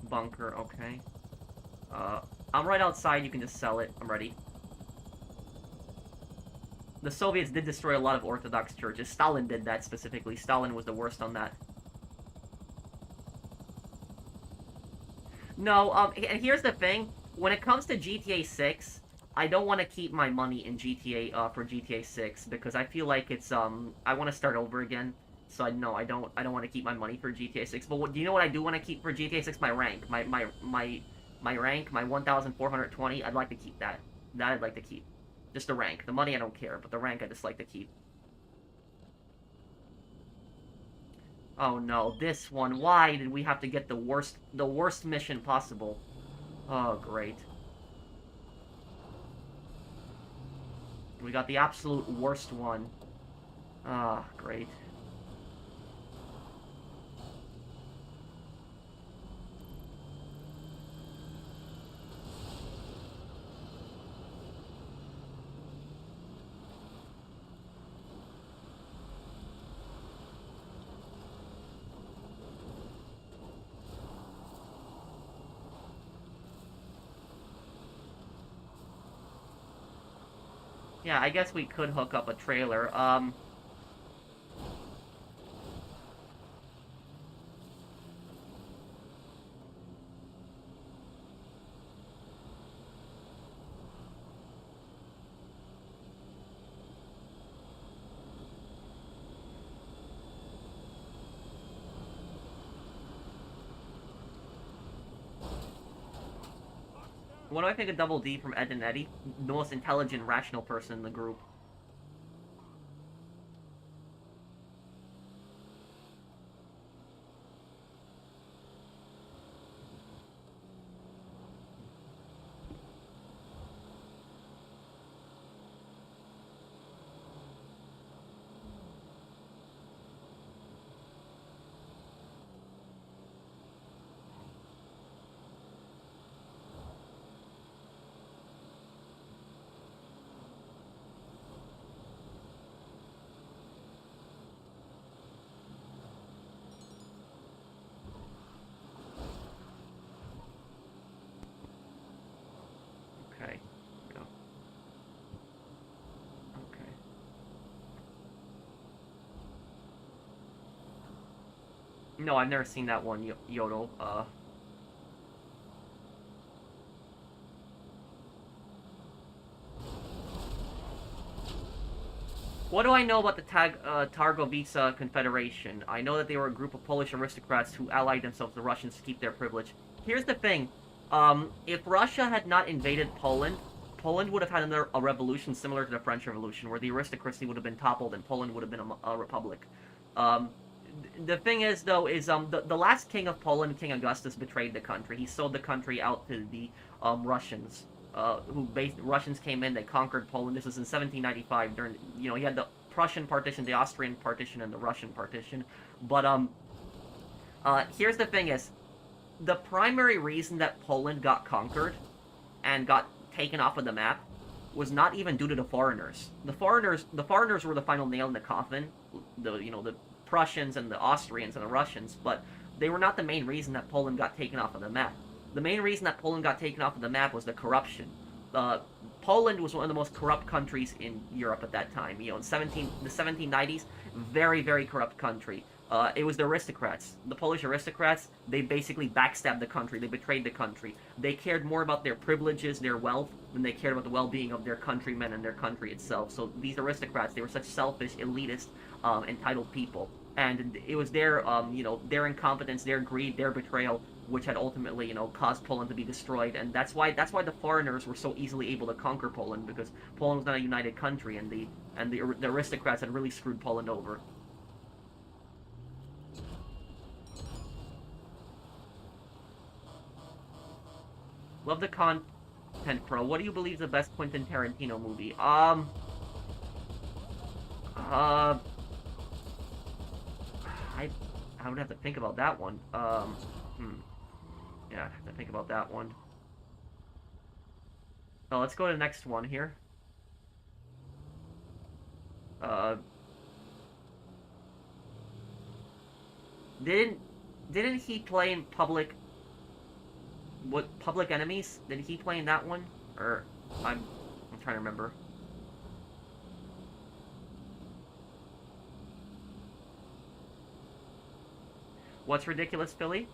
Bunker, okay. I'm right outside, you can just sell it. I'm ready. The Soviets did destroy a lot of Orthodox churches. Stalin did that specifically. Stalin was the worst on that. No, and here's the thing. When it comes to GTA 6, I don't want to keep my money in GTA, for GTA 6, because I feel like it's, I want to start over again. So I don't want to keep my money for GTA 6. But do you know what I do want to keep for GTA 6? My rank. My rank, my 1,420, I'd like to keep that. That I'd like to keep. Just the rank. The money I don't care, but the rank I just like to keep. Oh no, this one. Why did we have to get the worst mission possible? Oh, great. We got the absolute worst one. Ah, great. Yeah, I guess we could hook up a trailer. What do I think of Double D from Ed and Eddie? The most intelligent, rational person in the group. Okay. Go. Okay. No, I've never seen that one, Yodel. What do I know about the Targovica Confederation? I know that they were a group of Polish aristocrats who allied themselves to the Russians to keep their privilege. Here's the thing. If Russia had not invaded Poland, Poland would have had a revolution similar to the French Revolution, where the aristocracy would have been toppled and Poland would have been a republic. The thing is, though, is the last king of Poland, King Augustus, betrayed the country. He sold the country out to the Russians. Russians came in, they conquered Poland. This was in 1795. During, you had the Prussian partition, the Austrian partition, and the Russian partition. But here's the thing: is the primary reason that Poland got conquered and got taken off of the map was not even due to the foreigners. The foreigners were the final nail in the coffin. The Prussians and the Austrians and the Russians, but they were not the main reason that Poland got taken off of the map. The main reason that Poland got taken off of the map was the corruption. Poland was one of the most corrupt countries in Europe at that time. You know, in the 1790s, very, very corrupt country. It was the aristocrats. The Polish aristocrats, they basically backstabbed the country. They betrayed the country. They cared more about their privileges, their wealth, than they cared about the well-being of their countrymen and their country itself. So these aristocrats, they were such selfish, elitist, entitled people. And it was their, you know, their incompetence, their greed, their betrayal, which had ultimately, you know, caused Poland to be destroyed. And that's why the foreigners were so easily able to conquer Poland, because Poland was not a united country, and the aristocrats had really screwed Poland over. Love the content, Pro. What do you believe is the best Quentin Tarantino movie? I would have to think about that one. Yeah, I have to think about that one. Oh, let's go to the next one here. Didn't he play in Public Enemies? Did he play in that one? Or I'm trying to remember. What's ridiculous, Philly?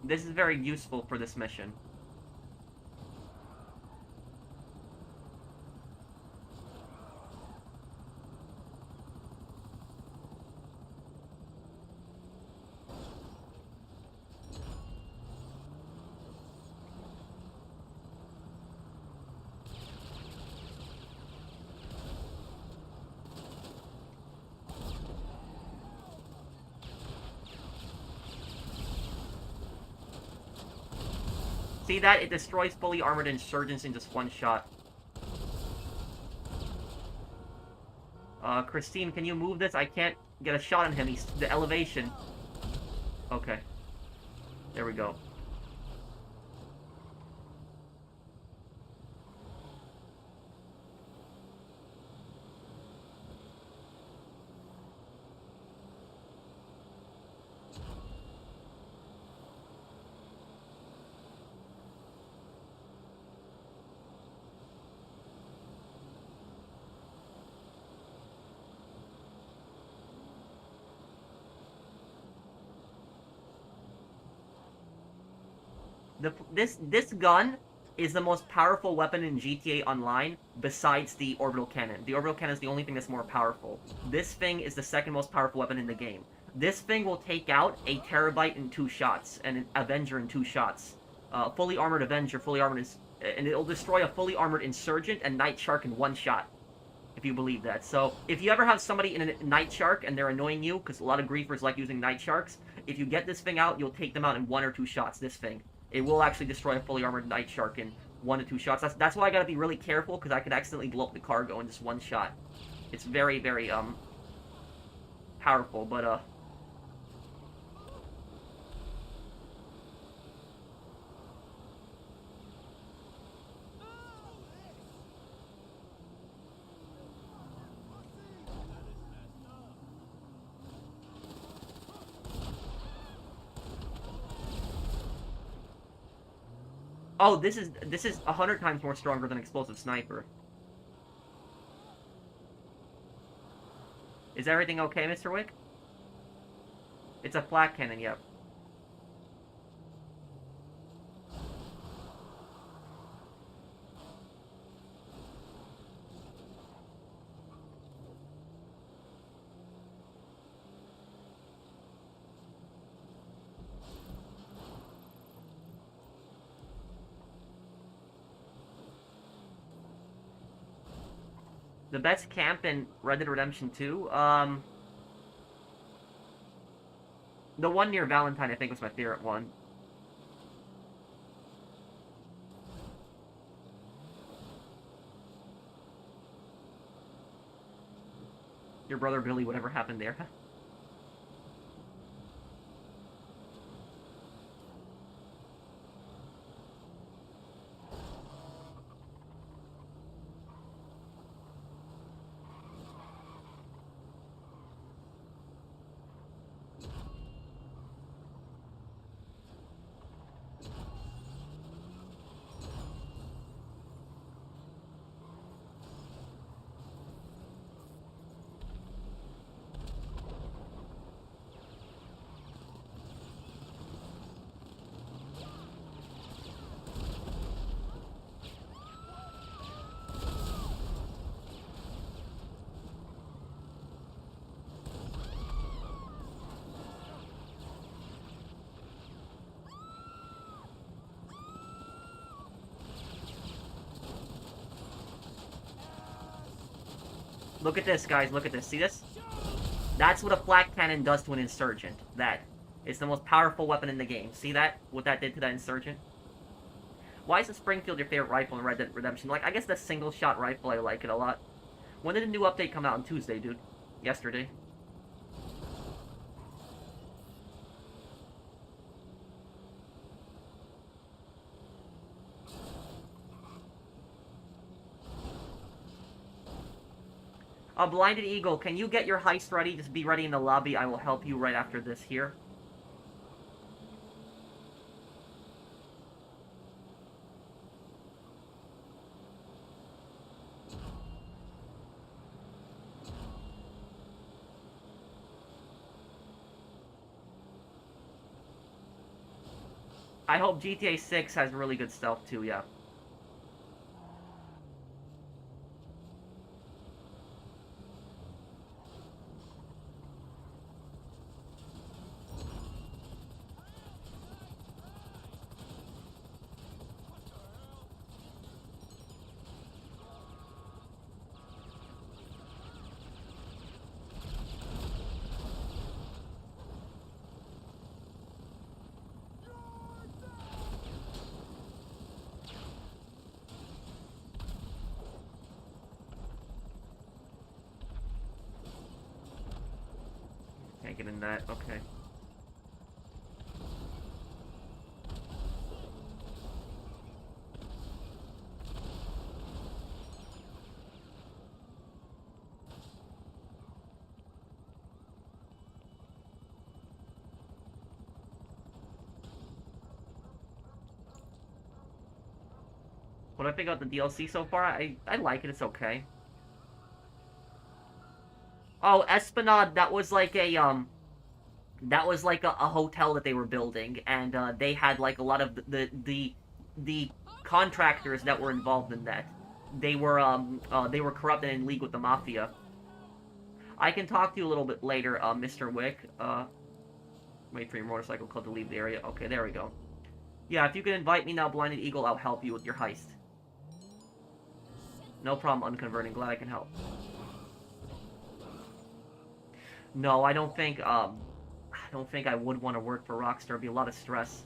This is very useful for this mission. See that? It destroys fully armored insurgents in just one shot. Christine, can you move this? I can't get a shot on him. He's the elevation. Okay. There we go. This gun is the most powerful weapon in GTA Online besides the orbital cannon. The orbital cannon is the only thing that's more powerful. This thing is the second most powerful weapon in the game. This thing will take out a Terabyte in 2 shots, and an Avenger in 2 shots. Fully armored Avenger, fully armored and it'll destroy a fully armored Insurgent and Night Shark in 1 shot. If you believe that. So, if you ever have somebody in a Night Shark and they're annoying you, because a lot of griefers like using Night Sharks, if you get this thing out, you'll take them out in 1 or 2 shots, this thing. It will actually destroy a fully armored Night Shark in 1 to 2 shots. That's why I gotta be really careful, because I could accidentally blow up the cargo in just 1 shot. It's very, very, powerful, but, oh, this is 100 times more stronger than Explosive Sniper. Is everything okay, Mr. Wick? It's a flak cannon, yep. The best camp in Red Dead Redemption 2? The one near Valentine, I think, was my favorite one. Your brother Billy, whatever happened there. Look at this, guys. Look at this. See this? That's what a flak cannon does to an insurgent. That. It's the most powerful weapon in the game. See that? What that did to that insurgent? Why is the Springfield your favorite rifle in Red Dead Redemption? Like, I guess the single-shot rifle, I like it a lot. When did the new update come out? On Tuesday, dude. Yesterday. Blinded Eagle, can you get your heist ready? Just be ready in the lobby. I will help you right after this here. I hope GTA 6 has really good stealth too, yeah. Can't get in that, okay. What do I think about the DLC so far? I like it, it's okay. Oh, Esplanade, that was like a hotel that they were building, and they had like a lot of the contractors that were involved in that. They were corrupt and in league with the mafia. I can talk to you a little bit later, Mr. Wick. Wait for your motorcycle club to leave the area. Okay, there we go. Yeah, if you can invite me now, Blinded Eagle, I'll help you with your heist. No problem, Unconverting. Glad I can help. No, I don't think I would want to work for Rockstar. It'd be a lot of stress.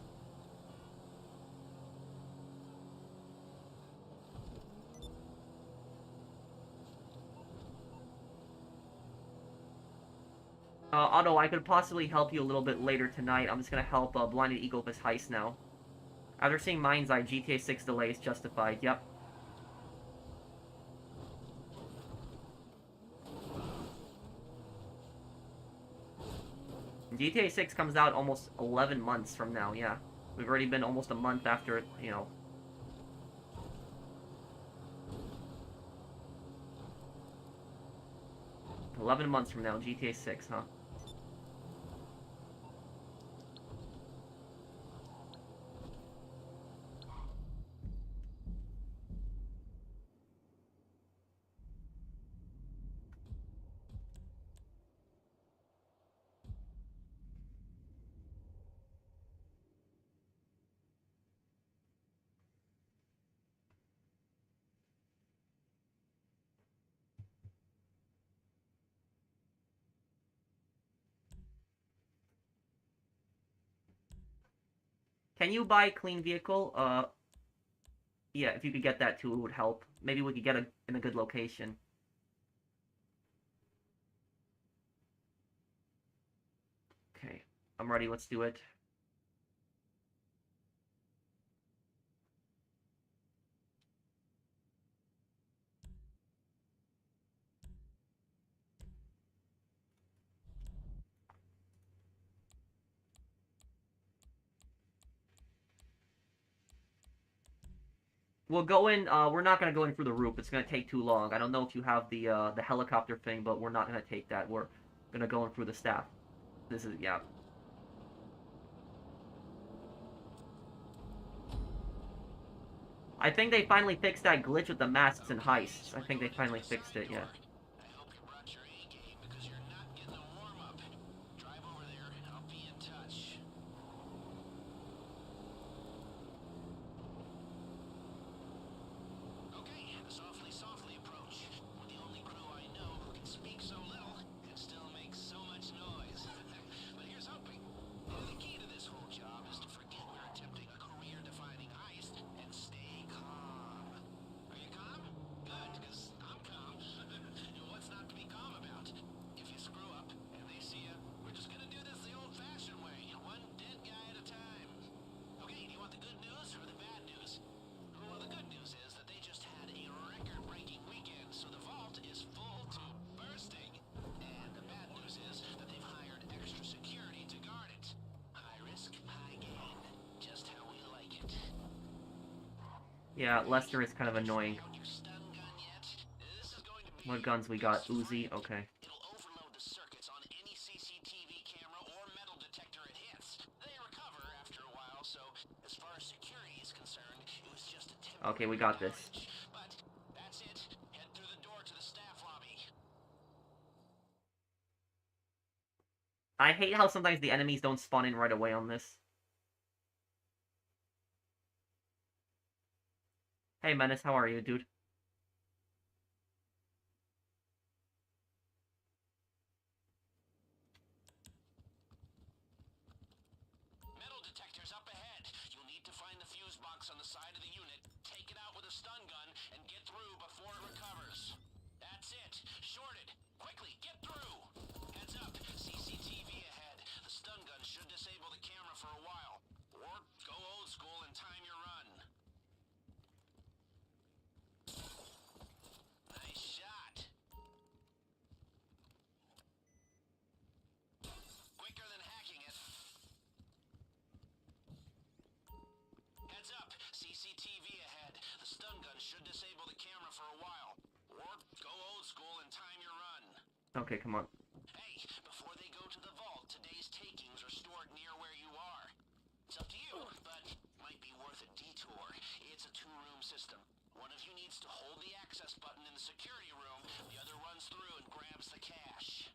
Otto, I could possibly help you a little bit later tonight. I'm just gonna help Blinded Eagle with his heist now. After seeing Mind's Eye, GTA 6 delay is justified. Yep. GTA 6 comes out almost 11 months from now, yeah. We've already been almost a month after it, you know. "11 months from now, GTA 6, huh? Can you buy a clean vehicle? Yeah, if you could get that too, it would help. Maybe we could get in a good location. I'm ready, let's do it. We'll go in, we're not gonna go in through the roof, it's gonna take too long. I don't know if you have the helicopter thing, but we're not gonna take that. We're gonna go in through the staff. This is, yeah. I think they finally fixed that glitch with the masks and heists. I think they finally fixed it, yeah. I hope you brought your A game because you're not getting a warm up. Drive over there and I'll be in touch. Okay, softly, softly approach. We're the only crew I know who can speak so little and still make so much noise. But here's hoping. The key to this whole job is to forget we're attempting a career-defining heist and stay calm. Are you calm? Good, because I'm calm. What's not to be calm about? If you screw up and they see you, we're just gonna do this the old-fashioned way, one dead guy at a time. Okay, do you want the good news or the bad news? Well, the good news is that they just had a record-breaking weekend, so the vault is full to bursting. And the bad news is that they've hired extra security to guard it. High risk, high gain. Just how we like it. Yeah, Lester is kind of annoying. Out your stun gun yet? This is going to be What guns we got? Uzi? Okay. It'll overload the circuits on any CCTV camera or metal detector it hits. They recover after a while, so as far as security is concerned, it was just a temporary Okay, we got this. outage. But that's it. Head through the door to the staff lobby. I hate how sometimes the enemies don't spawn in right away on this. Hey, Menace, how are you, dude? Metal detectors up ahead. You'll need to find the fuse box on the side of the unit, take it out with a stun gun, and get through before it recovers. That's it. Shorted. Quickly, get through. Heads up. CCTV ahead. The stun gun should disable the camera for a while. Or go old school and time your run. Nice shot. Quicker than hacking it. Heads up. CCTV ahead. The stun gun should disable the camera for a while. Or go old school and time your run. Okay, come on. Hey, before they go to the vault, today's takings are stored near where you are. It's up to you, but might be worth a detour. It's a two-room system. One of you needs to hold the access button in the security room, the other runs through and grabs the cash.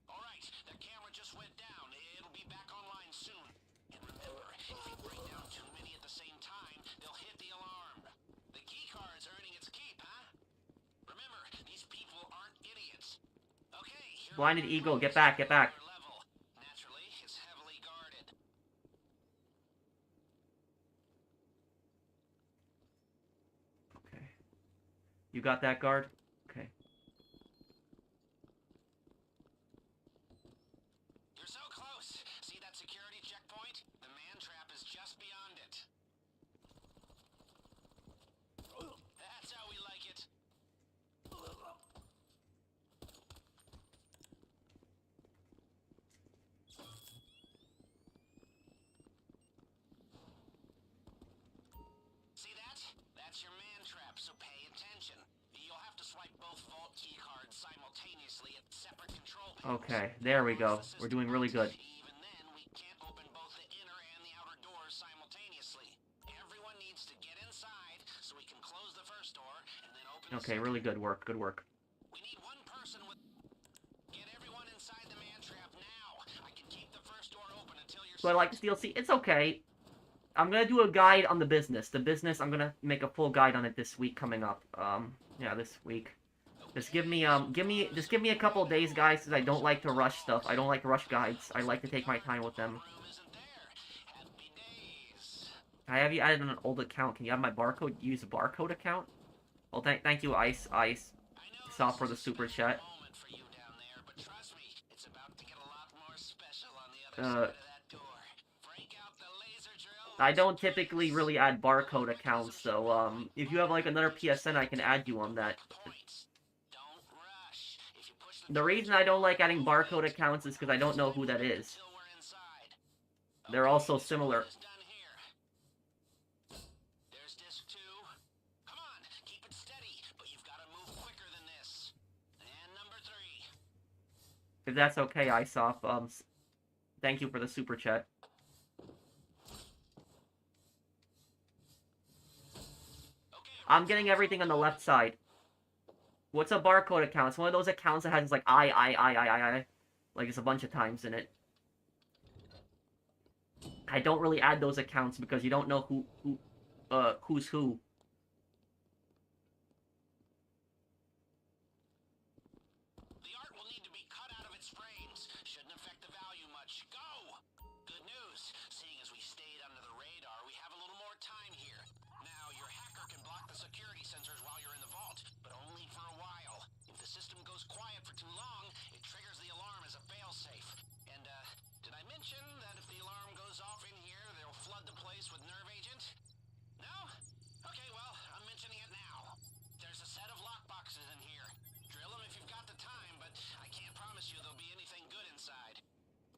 Alright, that camera just went down. It'll be back online soon. And remember, if you bring down too many at the same time, they'll hit the alarm. The key card's earning its keep, huh? Remember, these people aren't idiots. Okay, here Blinded are Eagle, the get back, get back. level. Naturally, it's heavily guarded. Okay. You got that guard? Okay. You're so close. See that security checkpoint? The man trap is just beyond it. That's how we like it. See that? That's your man trap, so pay attention. You'll have to swipe both vault key cards simultaneously at separate control panels. Okay, there we go. We're doing really good. Even then, we can't open both the inner and the outer doors simultaneously. Everyone needs to get inside so we can close the first door and then open the Okay, second. really good work, good work. We need one person with... Get everyone inside the man trap now. I can keep the first door open until you're... So I like this DLC. It's okay. I'm gonna do a guide on the business. The business, I'm gonna make a full guide on it this week coming up. Yeah, this week. Just give me a couple of days, guys, because I don't like to rush stuff. I don't like to rush guides. I like to take my time with them. Room isn't there. Happy days. I have you added on an old account. Can you have my barcode? Use a barcode account? Well, thank you, Ice. I know Saw this for the is a super special chat. moment for you down there, but trust me, it's about to get a lot more special on the other side of that I don't typically really add barcode accounts, so, if you have, like, another PSN, I can add you on that. Points. Don't rush. If you push them The too reason much, I don't like adding you'll barcode wait. accounts is because I don't know who that is. Until we're inside. They're Okay, also this one similar. is done here. There's disc 2. Come on, keep it steady, but you've got to move quicker than this. And number 3. If that's okay, Isop, thank you for the super chat. Okay, I'm getting everything on the left side. What's a barcode account? It's one of those accounts that has, like, I. Like, it's a bunch of times in it. I don't really add those accounts because you don't know who's who. the art will need to be cut out of its frames. Shouldn't affect the value much. Go! Good news. Seeing as we stayed under the radar, we have a little more time here. Now, your hacker can block the security sensors while you're in the vault, but only for a while. If the system goes quiet for too long, it triggers the alarm as a failsafe. And, did I mention that if the alarm goes off in here, they'll flood the place with nerve agent? No? Okay, well, I'm mentioning it now. There's a set of lockboxes in here. Drill them if you've got the time, but I can't promise you there'll be anything good inside.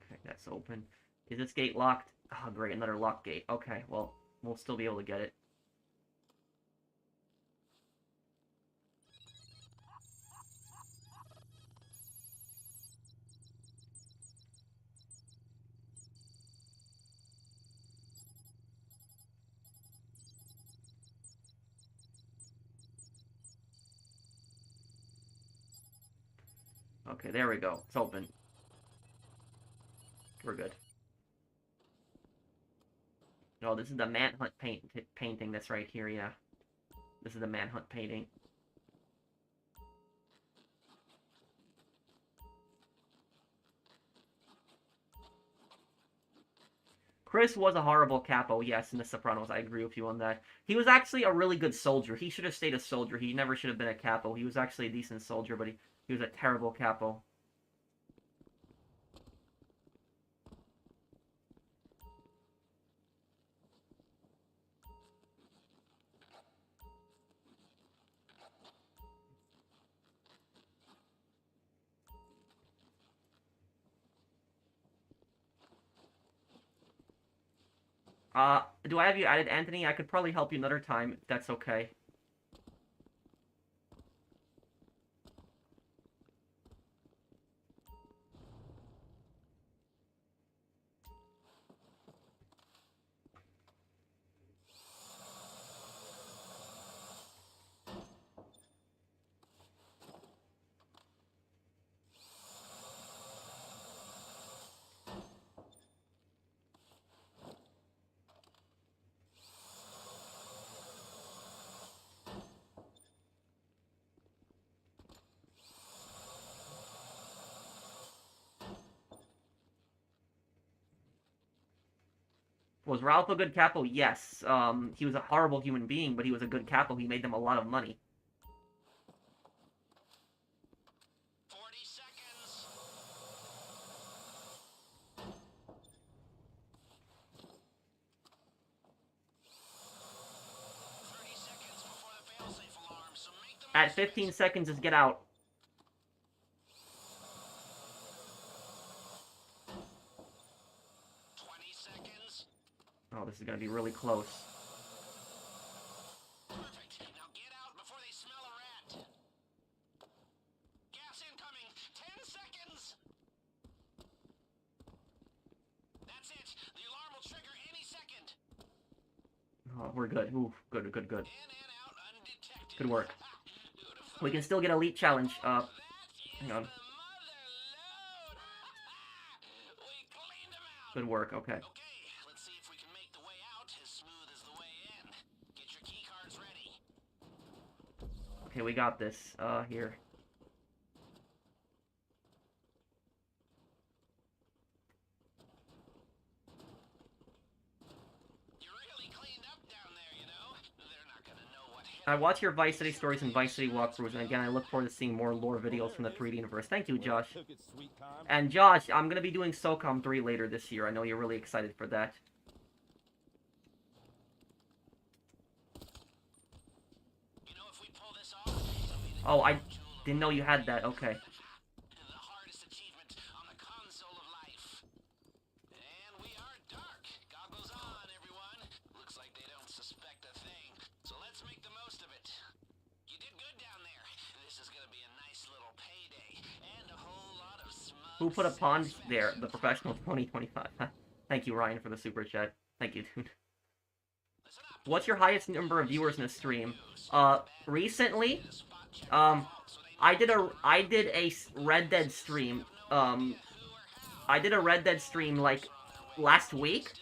Okay, that's open. Is this gate locked? Oh, great, another lock gate. Okay, well, we'll still be able to get it. Okay, there we go. It's open. We're good. Oh, this is the manhunt painting that's right here, yeah. This is the manhunt painting. Chris was a horrible capo, yes, in The Sopranos. I agree with you on that. He was actually a really good soldier. He should have stayed a soldier. He never should have been a capo. He was actually a decent soldier, but he was a terrible capo. Do I have you added, Anthony? I could probably help you another time, if that's okay. Was Ralph a good capo? Yes. He was a horrible human being, but he was a good capo. He made them a lot of money. 40 seconds. 30 seconds before the failsafe alarm, so make the At most of it. 15 seconds is get out. 20 seconds. Oh, this is gonna be really close. Perfect. Now get out before they smell a rat. Gas incoming. 10 seconds. That's it. The alarm will trigger any second. Oh, we're good. Ooh, good. In and out undetected. Good work. Beautiful. We can still get Elite Challenge. That is Hang on. the mother load. We cleaned them out. Good work, okay. Okay, let's see if we can make the way out as smooth as the way in. Get your key cards ready. Okay, we got this. Here. You really cleaned up down there, you know? They're not gonna know what hit. I watch your Vice City stories and Vice City walkthroughs, and again, I look forward to seeing more lore videos from the 3D universe. Thank you, Josh. And Josh, I'm gonna be doing SOCOM 3 later this year. I know you're really excited for that. Oh, I didn't know you had that. Okay. The hardest achievement on the console of life. And we are dark. Goggles on, everyone. Looks like they don't suspect a thing. So let's make the most of it. You did good down there. This is gonna be a nice little payday. And a whole lot of smug Who put a pond there? satisfaction. The professional 2025. Thank you, Ryan, for the super chat. Thank you, dude. Listen up. What's your highest number of viewers in a stream? Recently, I did a Red Dead stream. I did a Red Dead stream like last week,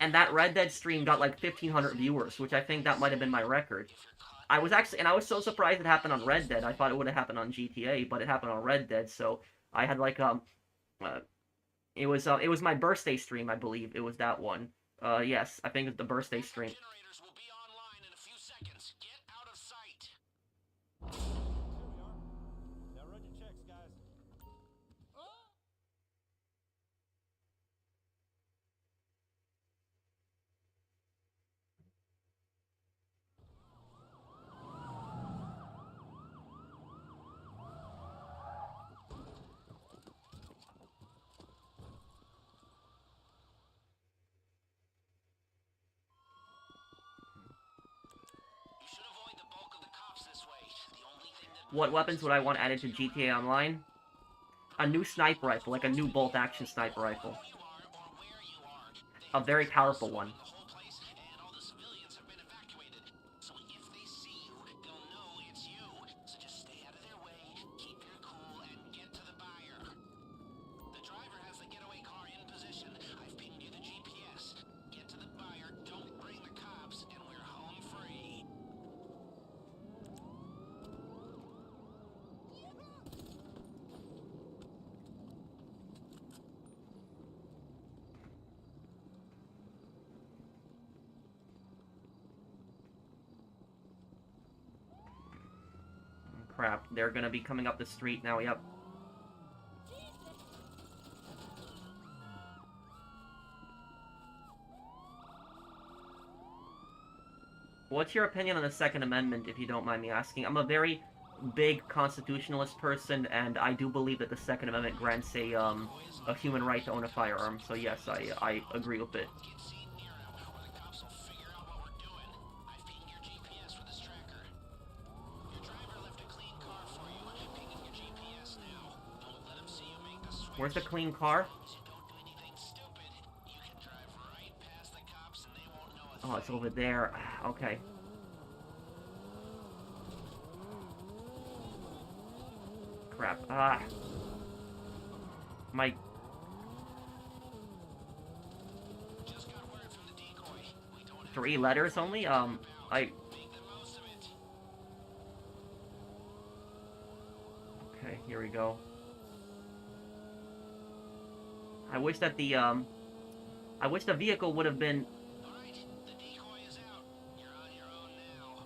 and that Red Dead stream got like 1,500 viewers, which I think that might have been my record. I was so surprised it happened on Red Dead. I thought it would have happened on GTA, but it happened on Red Dead. So I had like it was my birthday stream, I believe. It was that one. Yes, I think it's the birthday stream. Generators will be online in a few seconds. Get out of sight. Now run your checks, guys. You should avoid the bulk of the cops this way. The only thing that What weapons would I want added to GTA Online? A new sniper rifle, like a new bolt-action sniper rifle. you are or where you are. A very powerful one. The whole place and all the civilians have been evacuated. So if they see you, they'll know it's you. So just stay out of their way, keep your cool, and get to the buyer. The driver has the getaway car in position. I've pinged you the GPS. Get to the buyer, don't bring the cops, and we're home free. Crap, they're gonna be coming up the street now, yep. What's your opinion on the Second Amendment, if you don't mind me asking? I'm a very big constitutionalist person, and I do believe that the Second Amendment grants a human right to own a firearm, so yes, I agree with it. Get seen near him, or the cops will figure out what we're doing. I've pinged your GPS with this tracker. Your driver left a clean car for you. Pinging your GPS now. Don't let him see you make the switch. Where's the clean car? So don't do anything stupid. You can drive right past the cops and they won't know a Oh, it's over there. Okay. Crap. My... Just got word from the decoy. We don't have 3 letters only? I... Okay, Make the most of it. here we go. I wish that I wish the vehicle would have been... Alright, the decoy is out. You're on your own now.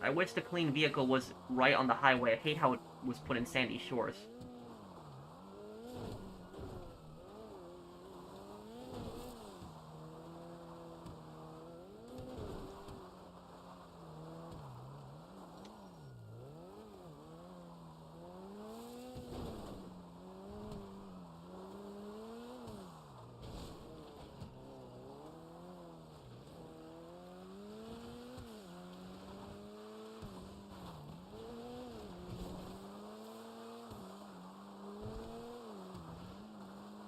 I wish the clean vehicle was right on the highway. I hate how it was put in Sandy Shores.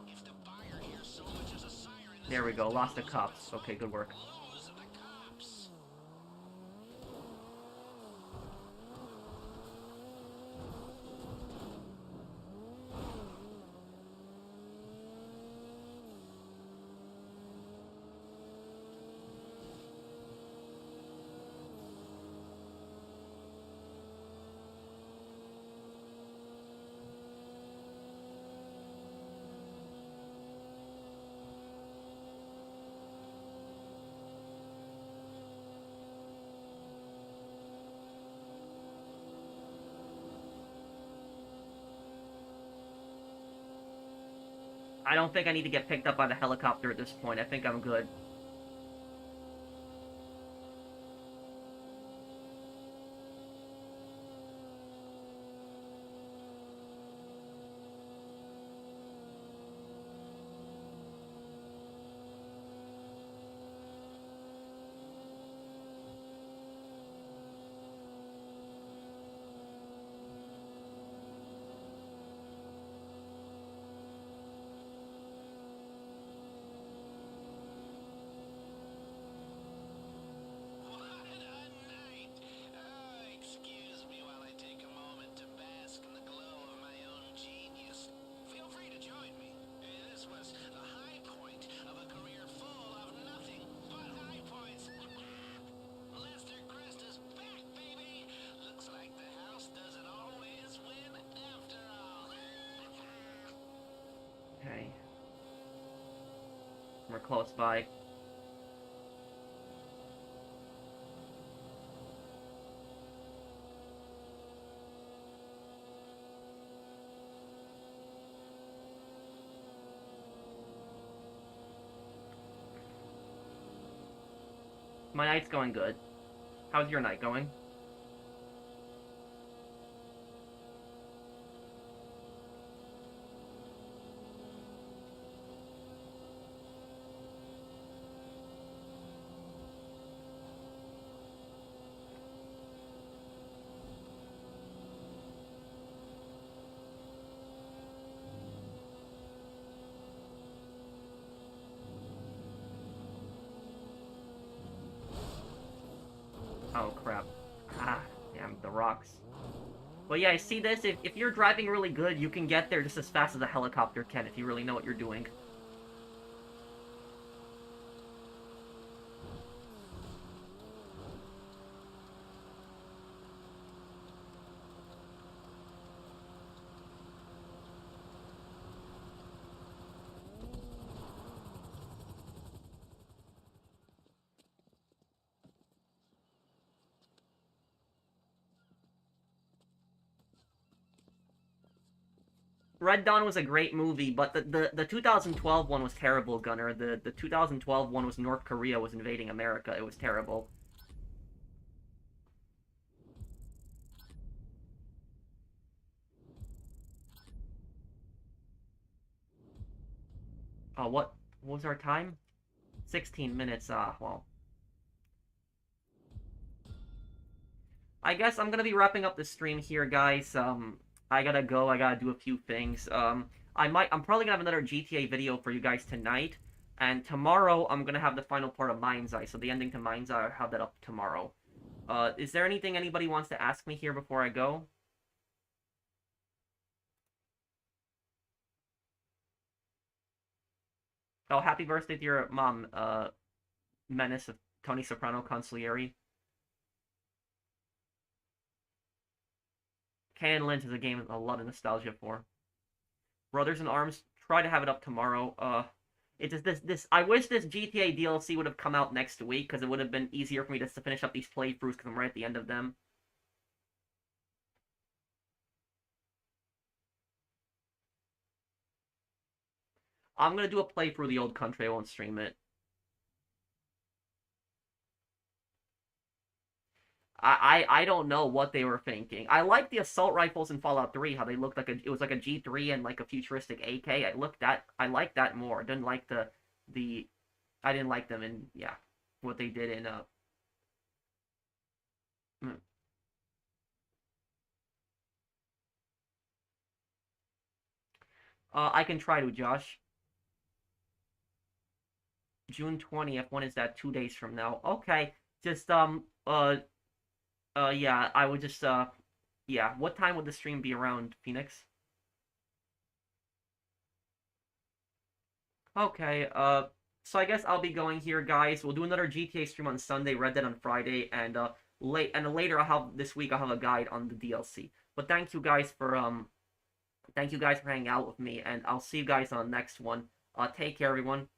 If the buyer hears so much as a siren, There we go, lost the cops. Okay, good work. lose the cops. I don't think I need to get picked up by the helicopter at this point. I think I'm good. What a night! Excuse me while I take a moment to bask in the glow of my own genius. Feel free to join me. This was the high point of a career full of nothing but high points. Lester Crest is back, baby! Looks like the house doesn't always win after all. Okay. We're close by. My night's going good. How's your night going? Oh, crap. Ah, damn, the rocks. But yeah, I see this. If you're driving really good, you can get there just as fast as a helicopter can if you really know what you're doing. Red Dawn was a great movie, but the 2012 one was terrible, Gunner. The 2012 one was North Korea was invading America. It was terrible. Oh, what was our time? 16 minutes. Well. I guess I'm gonna be wrapping up the stream here, guys. I gotta go. I gotta do a few things. I'm probably gonna have another GTA video for you guys tonight, and tomorrow I'm gonna have the final part of Mind's Eye. So the ending to Mind's Eye, I'll have that up tomorrow. Is there anything anybody wants to ask me here before I go? Oh, happy birthday to your mom, Menace of Tony Soprano Consigliere. Can Lynch is a game a lot of nostalgia for. Brothers in Arms, try to have it up tomorrow. It's just this. I wish this GTA DLC would have come out next week because it would have been easier for me to finish up these playthroughs because I'm right at the end of them. I'm gonna do a playthrough of the old country. I won't stream it. I don't know what they were thinking. I like the assault rifles in Fallout 3, how they looked like it was like a G3 and like a futuristic AK. I like that more. I didn't like the I didn't like them in yeah, what they did in mm. I can try to, Josh. June 20th, when is that? 2 days from now. Okay. Just yeah, I would just yeah, what time would the stream be around, Phoenix? Okay, so I guess I'll be going here, guys. We'll do another GTA stream on Sunday, Red Dead on Friday, and later this week I'll have a guide on the DLC. But thank you guys for hanging out with me, and I'll see you guys on the next one. Take care, everyone.